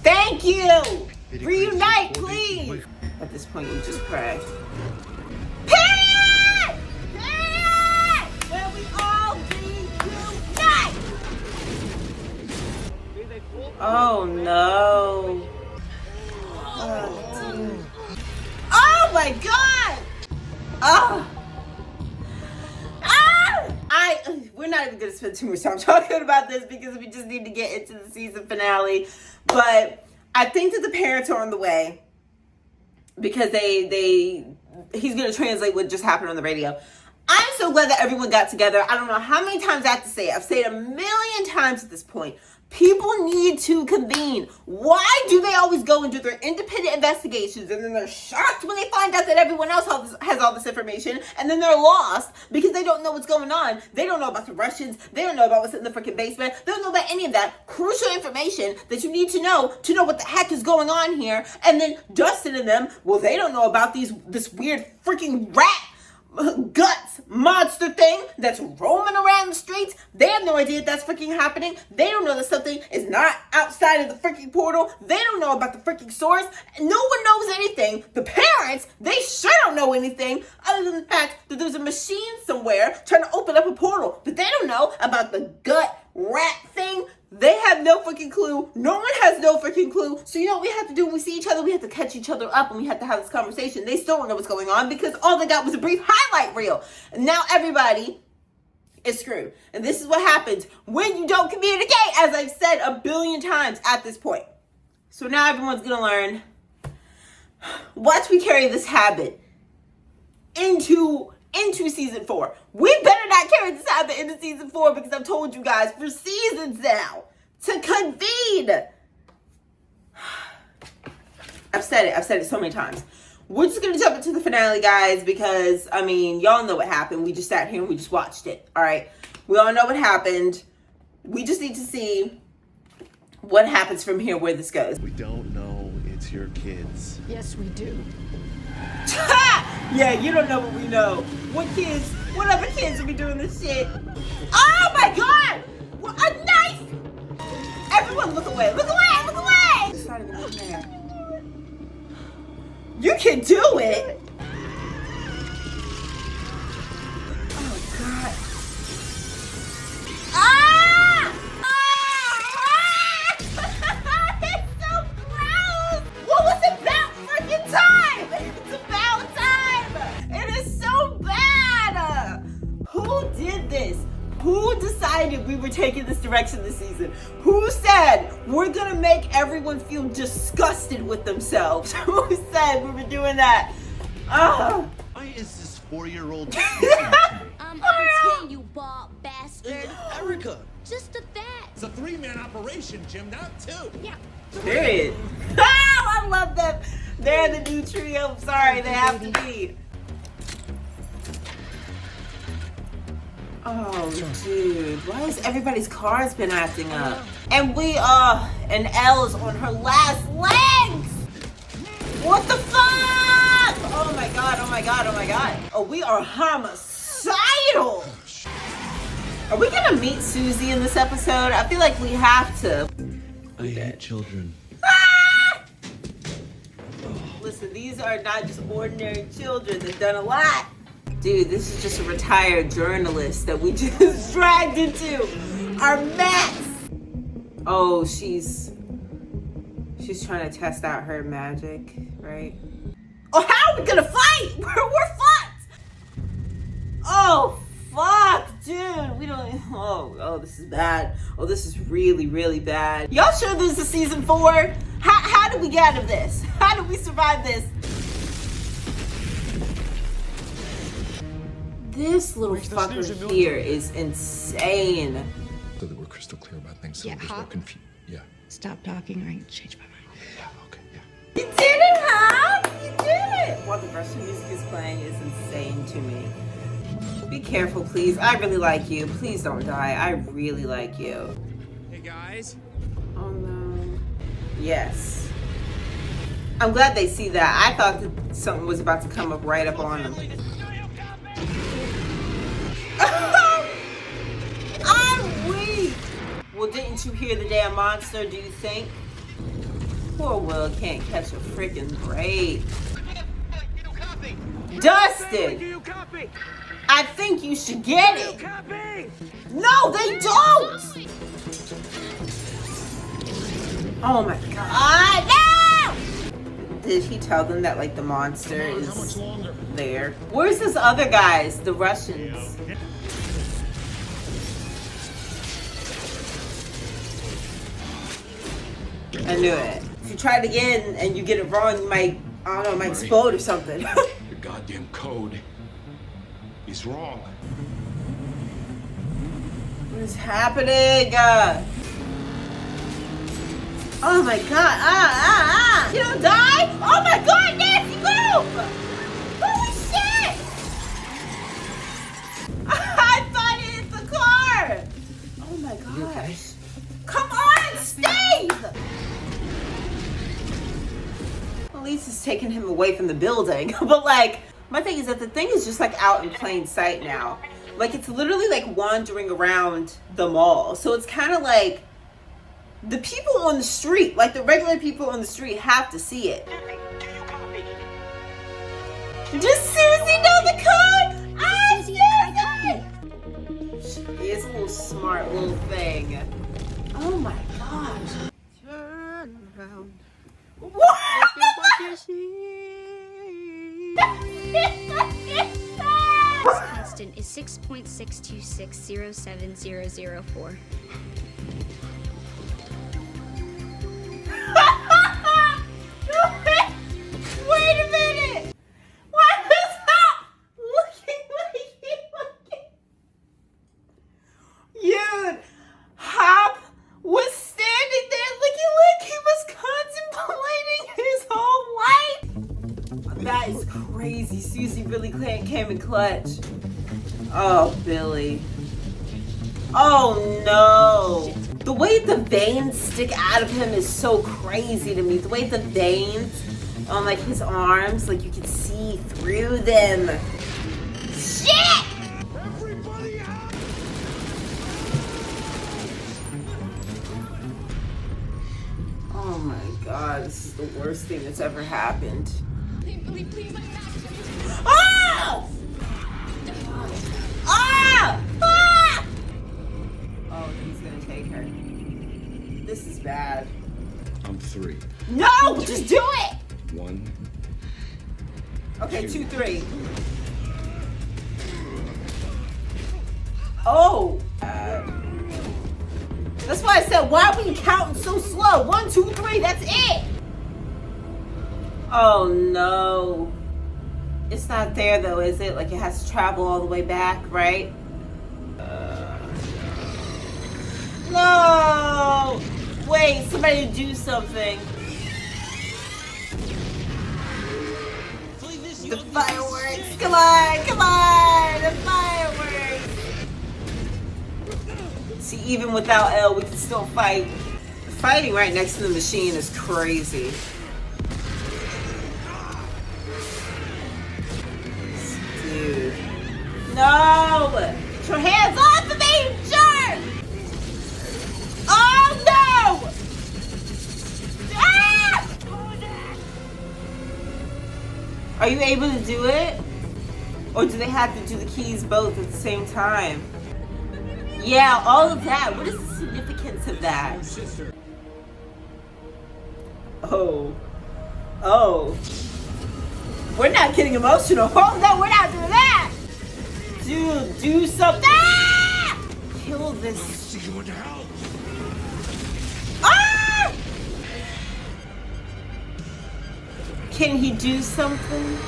S1: Thank you! Reunite, please! At this point, you just pray. Period! Period! Where we all reunite! Oh no. Oh, dude. Oh my god! Oh. We're not even gonna spend too much time talking about this because we just need to get into the season finale. But I think that the parents are on the way because he's gonna translate what just happened on the radio. I'm so glad that everyone got together. I don't know how many times I have to say it. I've said it a million times at this point. People need to convene. Why do they always go and do their independent investigations and then they're shocked when they find out that everyone else has all this information, and then they're lost because they don't know what's going on? They don't know about the Russians. They don't know about what's in the freaking basement. They don't know about any of that crucial information that you need to know what the heck is going on here. And then Dustin and them, well, they don't know about this weird freaking rat guts monster thing that's roaming around the streets. They have no idea that's freaking happening. They don't know that something is not outside of the freaking portal. They don't know about the freaking source. No one knows anything. The parents, they sure don't know anything other than the fact that there's a machine somewhere trying to open up a portal. But they don't know about the gut rat thing. They have no freaking clue. No one has no freaking clue. So you know what we have to do when we see each other? We have to catch each other up and we have to have this conversation. They still don't know what's going on because all they got was a brief highlight reel. And now everybody is screwed. And this is what happens when you don't communicate, as I've said a billion times at this point. So now everyone's going to learn. Watch me carry this habit into season 4. We better not carry this habit into season 4 because I've told you guys for seasons now to convene. I've said it so many times. We're just going to jump into the finale, guys, because, I mean, y'all know what happened. We just sat here and we just watched it, all right? We all know what happened. We just need to see what happens from here, where this goes.
S12: We don't know it's your kids.
S8: Yes, we do.
S1: Yeah, you don't know what we know. What other kids will be doing this shit? Oh my God! A knife! Everyone look away, look away, look away! It's not even in there. You can do it! Oh God. Ah! It's so gross! What was it about freaking time? It's about time! It is so bad! Who did this? Who decided we were taking this direction this season? Who said we're gonna make everyone feel disgusted with themselves? Who said we were doing that?
S18: Why is this 4-year-old
S14: I'm 10, you bald bastard.
S3: Erica!
S14: Just a that.
S18: It's a 3-man operation, Jim, not 2.
S14: Yeah.
S1: Period. I love them. They're the new trio. I'm sorry, they have to be. Oh, dude. Why has everybody's car's been acting up? And and Elle's on her last legs. What the fuck? Oh my God, oh my God, oh my God. Oh, we are homicidal. Are we gonna meet Susie in this episode? I feel like we have to.
S17: I hate children.
S1: Listen, these are not just ordinary children. They've done a lot. Dude, this is just a retired journalist that we just dragged into our mess. Oh, she's trying to test out her magic, right? Oh, how are we gonna fight? We're fucked. Oh, fuck, dude. We don't. Oh, this is bad. Oh, this is really, really bad. Y'all sure this is season 4? How do we get out of this? How do we survive this? This little fucker here is insane.
S10: So that we're crystal clear about things, so
S16: Yeah,
S10: there's no
S16: Hop.
S10: confusion. Yeah.
S16: Stop talking or I change my mind.
S10: Yeah, okay, yeah.
S1: You did it, huh? You did it! While the Russian music is playing is insane to me. Be careful, please. I really like you. Please don't die. I really like you.
S18: Hey, guys.
S1: Oh, no. Yes. I'm glad they see that. I thought that something was about to come up right up on them. I'm weak. Well, didn't you hear the damn monster, do you think? Poor Will can't catch a freaking break. Dustin! I think you should get it. No, they don't! Oh my God, no! Did he tell them that, like, the monster is there? Where's this other guys, the Russians? I knew it. If you try it again and you get it wrong, you might, I don't know, it might explode or something.
S12: Your goddamn code is wrong.
S1: What is happening? Oh my god, You don't die? Oh my god, Nancy, move! Holy shit! I thought it hit the car! Oh my gosh. Come on, Steve! At least it's taking him away from the building. But like, my thing is that the thing is just like out in plain sight now. Like it's literally like wandering around the mall. So it's kind of like the people on the street, like the regular people on the street have to see it. Does Susie know the code? Ah, Susie! She is a little smart little thing. Oh my gosh. Turn around. What?
S6: Constant is 6.62607004.
S1: Wait a minute! Why is that looking like he Dude, Hop was standing there looking like he was contemplating his whole life. That is crazy. Susie really came in clutch. Oh, Billy. Oh no. The way the veins stick out of him is so crazy to me. The way the veins on like his arms, like you can see through them. Shit! Everybody out! Oh my god, this is the worst thing that's ever happened. Oh! Ah! Ah! Oh, he's gonna take her. This is bad.
S5: I'm 3.
S1: No! Just do it!
S5: 1.
S1: Okay, 2, 3. Oh! That's why I said, why are we counting so slow? 1, 2, 3, that's it! Oh no. It's not there though, is it? Like it has to travel all the way back, right? No! Wait, somebody do something. The fireworks! Come on! Come on! The fireworks! See, even without Elle, we can still fight. Fighting right next to the machine is crazy. Dude. No! Get your hands off of me, you jerk! Oh no! Ah! Are you able to do it? Or do they have to do the keys both at the same time? Yeah, all of that. What is the significance of that? Oh. Oh. We're not getting emotional. Oh no, we're not doing that! Dude, do something! Ah! Kill this. Ah! Can he do something?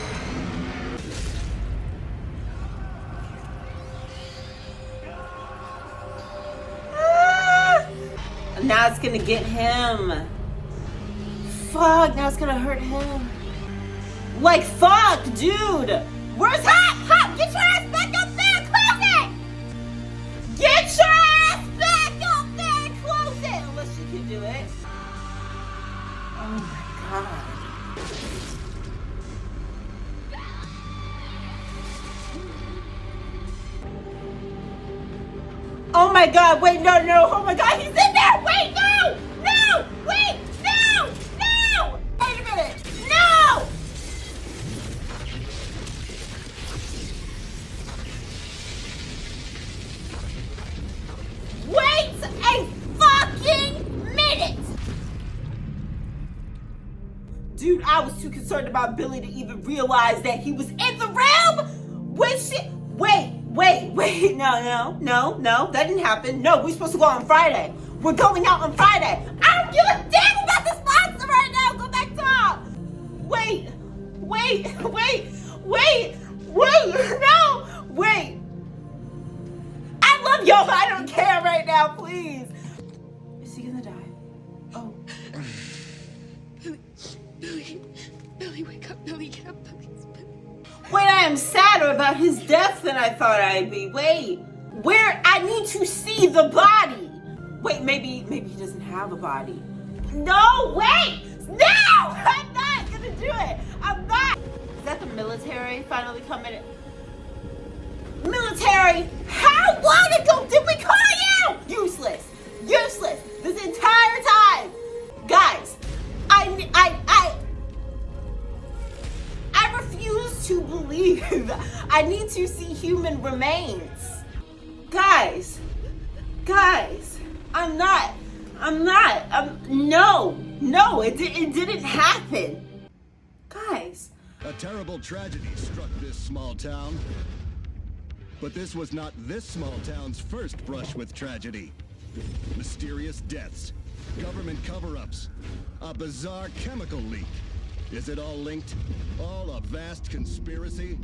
S1: Ah! Now it's gonna get him. Fuck, now it's gonna hurt him. Like, fuck, dude! Where's Hop? Hop, get your ass back up there and close it! Get your ass back up there and close it! Unless you can do it. Oh my god. Oh my god, wait, no, no, oh my god, he's in there! Wait, no! No! Wait, no! No! Wait a minute! No! Wait a fucking minute! Dude, I was too concerned about Billy to even realize that he was in the room when she... Wait, no, that didn't happen. No, we're supposed to go on Friday. We're going out on Friday. I don't give a damn about this monster right now. Go back top. Wait, no, wait. I love y'all, but I don't care right now, please. Is he gonna die? Oh.
S7: wake up, Billy. Get up, please.
S1: Wait, I am sadder about his death than I thought I'd be. Wait, where? I need to see the body. Wait, maybe he doesn't have a body. No, wait! No! I'm not gonna do it! I'm not! Is that the military finally coming in? Military! How long ago did we call you? Useless! Useless! This entire time! Guys, I refuse to believe. I need to see human remains. Guys, no, it didn't happen. Guys.
S20: A terrible tragedy struck this small town. But this was not this small town's first brush with tragedy. Mysterious deaths, government cover-ups, a bizarre chemical leak. Is it all linked? All a vast conspiracy?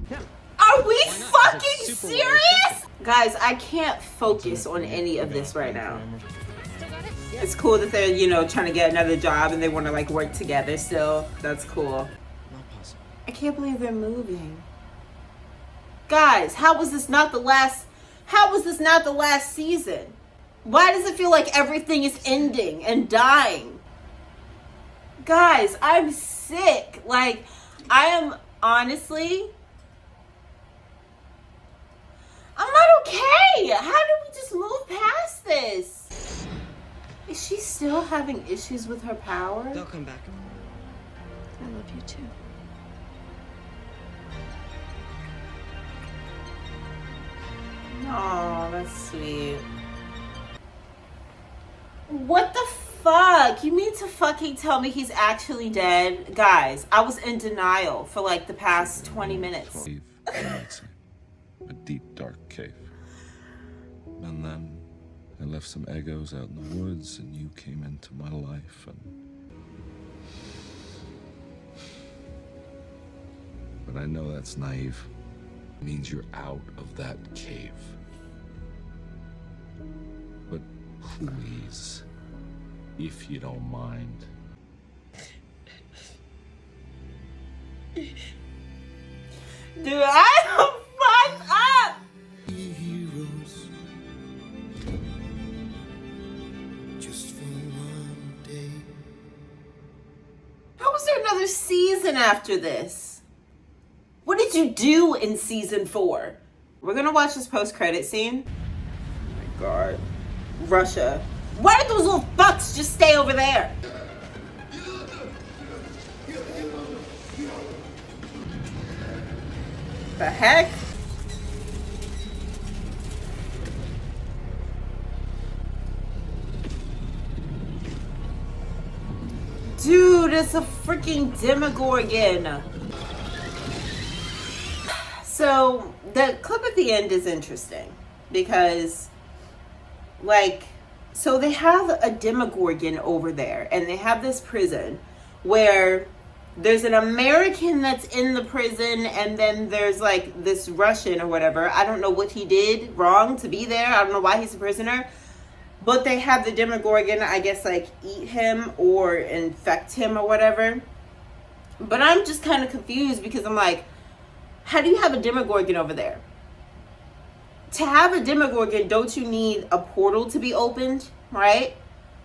S1: Are we fucking serious? Guys, I can't focus on any of this right now. It's cool that they're, trying to get another job and they want to like work together still. That's cool. I can't believe they're moving. Guys, how was this not the last season? Why does it feel like everything is ending and dying? Guys, I'm sick. Like, I am honestly, I'm not okay. How do we just move past this? Is she still having issues with her power?
S3: They'll come back.
S7: I love you too.
S1: Oh, that's sweet. What the fuck? You mean to fucking tell me he's actually dead? Guys, I was in denial for like the past 20 minutes.
S11: Cave, you might say. A deep, dark cave. And then I left some Eggos out in the woods, and you came into my life, But I know that's naive. It means you're out of that cave. But please, if you don't mind.
S1: Dude, I'm fucked up! How was there another season after this? What did you do in season 4? We're gonna watch this post-credit scene. Oh my god. Russia. Why did those little fucks just stay over there? The heck? Dude, it's a freaking Demogorgon. So, the clip at the end is interesting because, so they have a Demogorgon over there and they have this prison where there's an American that's in the prison and then there's this Russian or whatever. I don't know what he did wrong to be there. I don't know why he's a prisoner. But they have the Demogorgon, I guess, eat him or infect him or whatever. But I'm just kind of confused because I'm like, how do you have a Demogorgon over there? To have a Demogorgon, don't you need a portal to be opened, right?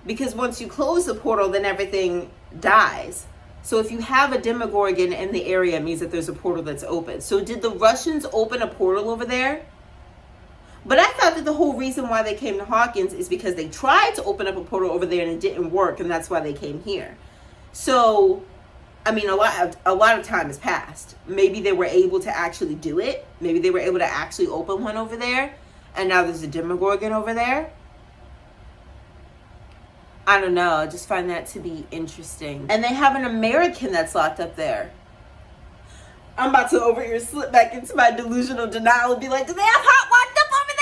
S1: Because once you close the portal, then everything dies. So if you have a Demogorgon in the area, it means that there's a portal that's open. So did the Russians open a portal over there? But I thought that the whole reason why they came to Hawkins is because they tried to open up a portal over there and it didn't work, and that's why they came here. So, I mean, a lot of time has passed. Maybe they were able to actually do it. Maybe they were able to actually open one over there, and now there's a Demogorgon over there. I don't know. I just find that to be interesting. And they have an American that's locked up there. I'm about to over here slip back into my delusional denial and be like, do they have Hawk locked up over there?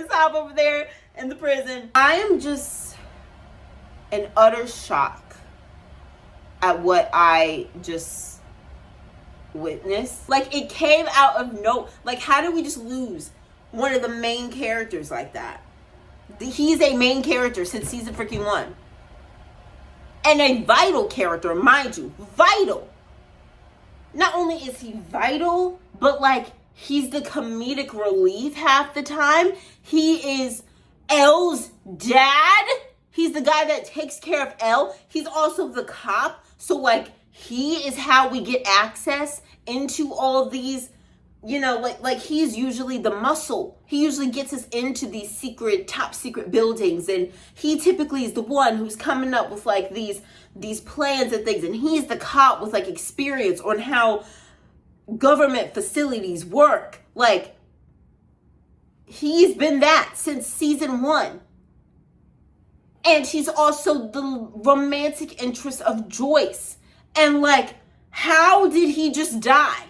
S1: Is Hawk over there in the prison? I am just in utter shock at what I just witnessed. It came out of how did we just lose one of the main characters like that? He's a main character since season freaking 1. And a vital character, mind you. Vital. not only is he vital, but like he's the comedic relief half the time. He is Elle's dad. He's the guy that takes care of Elle. He's also the cop. So like he is how we get access into all of these, you know, like he's usually the muscle. He usually gets us into these top secret buildings, and he typically is the one who's coming up with like these plans and things, and he's the cop with like experience on how government facilities work. Like he's been that since season 1. And he's also the romantic interest of Joyce. And like, how did he just die?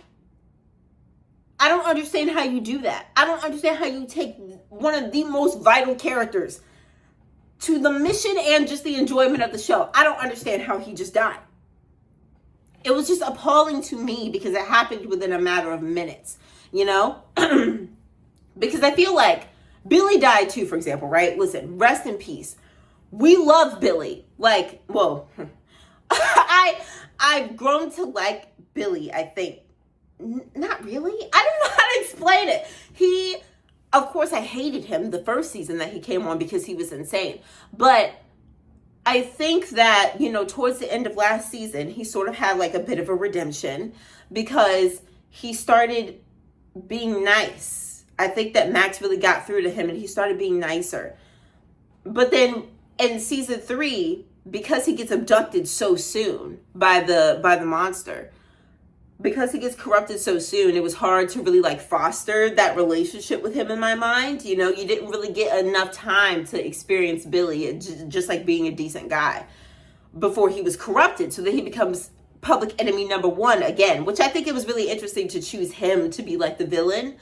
S1: I don't understand how you do that. I don't understand how you take one of the most vital characters to the mission and just the enjoyment of the show. I don't understand how he just died. It was just appalling to me because it happened within a matter of minutes, you know? Because I feel like Billy died too, for example, right? Listen, rest in peace. We love Billy. Like, well, I've grown to like Billy, I think. Not really. I don't know how to explain it. Of course, I hated him the first season that he came on because he was insane. But I think that, you know, towards the end of last season, he sort of had like a bit of a redemption because he started being nice. I think that Max really got through to him and he started being nicer. But then in season 3, because he gets abducted so soon by the monster, because he gets corrupted so soon, it was hard to really like foster that relationship with him in my mind. You know, you didn't really get enough time to experience Billy just like being a decent guy before he was corrupted. So that he becomes public enemy number 1 again, which I think it was really interesting to choose him to be like the villain.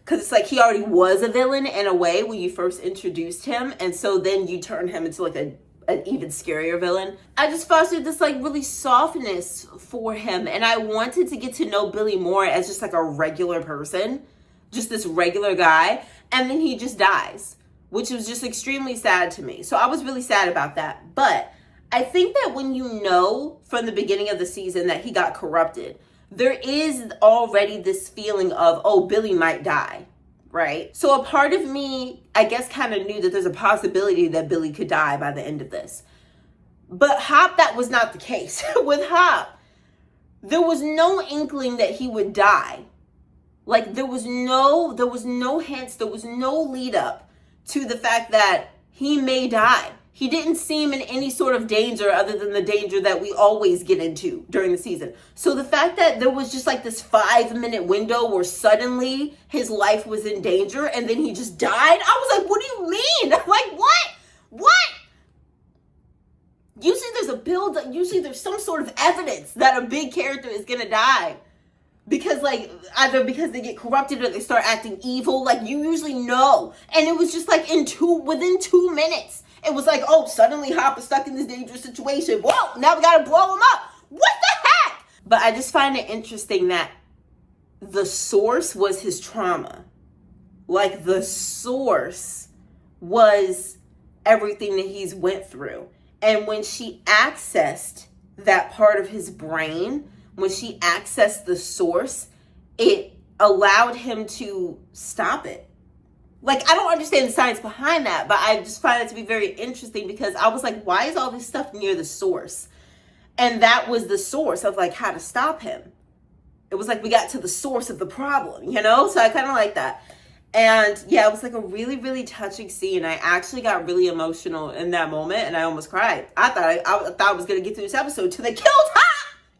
S1: Because it's like he already was a villain in a way when you first introduced him. And so then you turn him into like an even scarier villain. I just fostered this like really softness for him, and I wanted to get to know Billy more as just like a regular person, just this regular guy, and then he just dies, which was just extremely sad to me. So I was really sad about that. But I think that when you know from the beginning of the season that he got corrupted, there is already this feeling of, oh, Billy might die. Right? So a part of me, I guess, kind of knew that there's a possibility that Billy could die by the end of this. But Hop, that was not the case. With Hop, there was no inkling that he would die. Like there was no hints, there was no lead up to the fact that he may die. He didn't seem in any sort of danger other than the danger that we always get into during the season. So the fact that there was just like this 5-minute window where suddenly his life was in danger and then he just died, I was like, what do you mean? Like, what? Usually there's a build, usually there's some sort of evidence that a big character is gonna die. Because like, either because they get corrupted or they start acting evil, like you usually know. And it was just like within 2 minutes. It was like, oh, suddenly Hop is stuck in this dangerous situation. Whoa, now we gotta blow him up. What the heck? But I just find it interesting that the source was his trauma. Like the source was everything that he's went through. And when she accessed that part of his brain, when she accessed the source, it allowed him to stop it. Like, I don't understand the science behind that, but I just find it to be very interesting because I was like, why is all this stuff near the source? And that was the source of like how to stop him. It was like we got to the source of the problem, you know? So I kind of like that. And yeah, it was like a really, really touching scene. I actually got really emotional in that moment and I almost cried. I thought I was going to get through this episode till they killed Hop.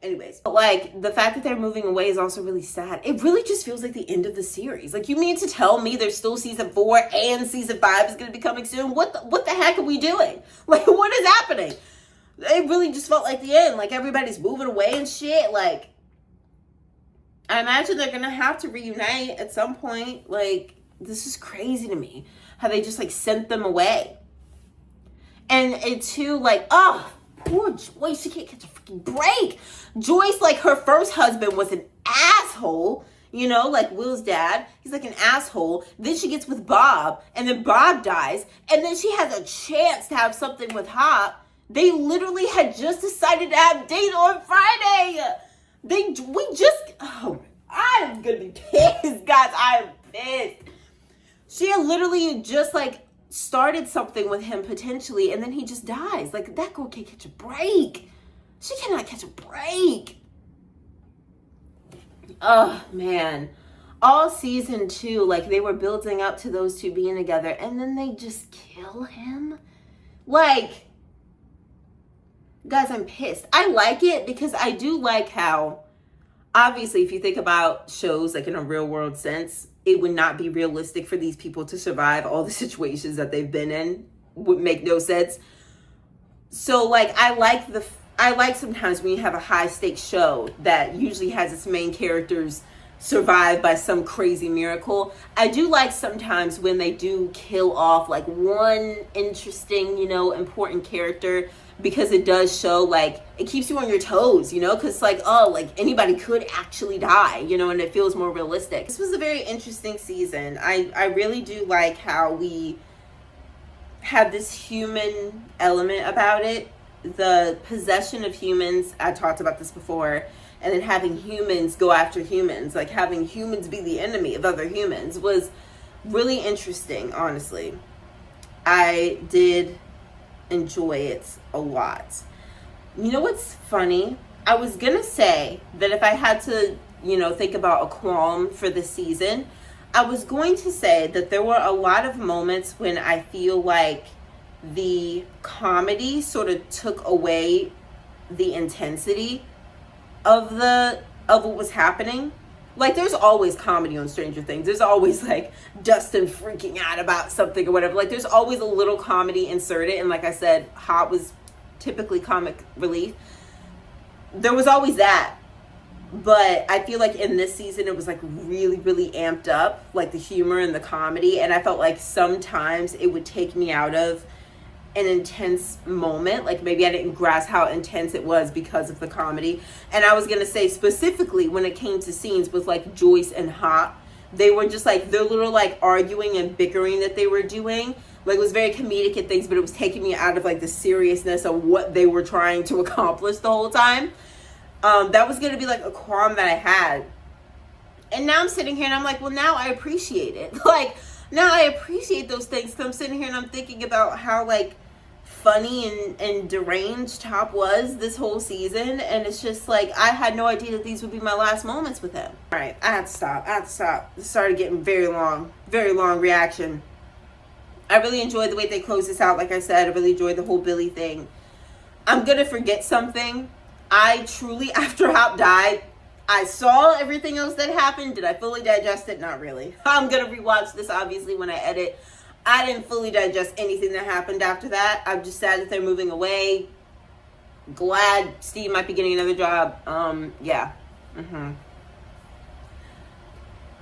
S1: Anyways, but like the fact that they're moving away is also really sad. It really just feels like the end of the series. Like, you mean to tell me there's still season 4 and season 5 is going to be coming soon? What the heck are we doing? Like, what is happening? It really just felt like the end. Like, everybody's moving away and shit. Like, I imagine they're going to have to reunite at some point. Like, this is crazy to me. How they just, like, sent them away. And it too, like, oh, poor Joyce. She can't catch a freaking break. Joyce, like, her first husband was an asshole. You know, like Will's dad. He's like an asshole. Then she gets with Bob. And then Bob dies. And then she has a chance to have something with Hop. They literally had just decided to have a date on Friday. I'm gonna be pissed, guys. I am pissed. She had literally just like started something with him potentially, and then he just dies. Like, that girl can't catch a break. She cannot catch a break. Oh man. All season 2, like, they were building up to those two being together, and then they just kill him. Like, guys, I'm pissed. I like it because I do like how, obviously, if you think about shows like in a real world sense, it would not be realistic for these people to survive all the situations that they've been in. Would make no sense. So like, I like sometimes when you have a high stakes show that usually has its main characters survive by some crazy miracle. I do like sometimes when they do kill off like one interesting, important character, because it does show, like, it keeps you on your toes, because like, oh, like anybody could actually die, and it feels more realistic. This was a very interesting season. I really do like how we have this human element about it. The possession of humans, I talked about this before, and then having humans go after humans, like having humans be the enemy of other humans, was really interesting, honestly. I did enjoy it a lot. You know what's funny? I was gonna say that if I had to, think about a qualm for this season, I was going to say that there were a lot of moments when I feel like the comedy sort of took away the intensity of what was happening. Like, there's always comedy on Stranger Things. There's always like Dustin freaking out about something or whatever. Like, there's always a little comedy inserted, and like I said, Hot was typically comic relief. There was always that, but I feel like in this season it was like really, really amped up, like the humor and the comedy, and I felt like sometimes it would take me out of an intense moment. Like, maybe I didn't grasp how intense it was because of the comedy. And I was gonna say, specifically when it came to scenes with like Joyce and Hot, they were just like, their little like arguing and bickering that they were doing, like, it was very comedic and things, but it was taking me out of like the seriousness of what they were trying to accomplish the whole time. That was gonna be like a qualm that I had, and now I'm sitting here and I'm like, well, now I appreciate it. Like, now I appreciate those things, because I'm sitting here and I'm thinking about how like funny and deranged Top was this whole season, and it's just like, I had no idea that these would be my last moments with him. All right, I had to stop. This started getting very long reaction. I really enjoyed the way they closed this out. Like I said, I really enjoyed the whole Billy thing. I'm gonna forget something. I truly, after Hop died, I saw everything else that happened. Did I fully digest it? Not really. I'm gonna rewatch this obviously when I edit. I didn't fully digest anything that happened after that. I'm just sad that they're moving away. Glad Steve might be getting another job. Yeah.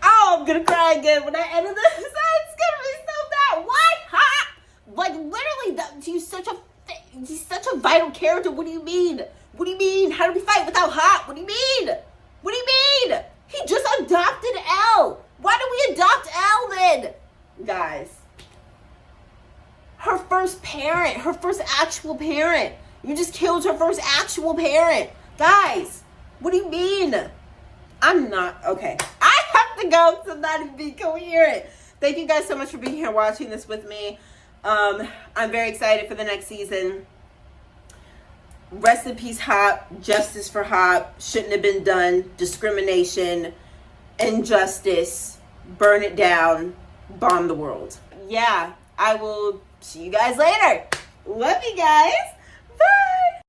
S1: Oh, I'm gonna cry again when I edit this. It's gonna be so bad. What? Hot? Like, literally, he's such a vital character. What do you mean? What do you mean? How do we fight without Hot? What do you mean? What do you mean? He just adopted Elle. Why do we adopt Elle then? Guys. Her first parent. Her first actual parent. You just killed her first actual parent. Guys, what do you mean? I'm not... Okay. I have to go to not even be coherent. Thank you guys so much for being here watching this with me. I'm very excited for the next season. Rest in peace, Hop. Justice for Hop. Shouldn't have been done. Discrimination. Injustice. Burn it down. Bomb the world. Yeah, I will see you guys later. Love you guys.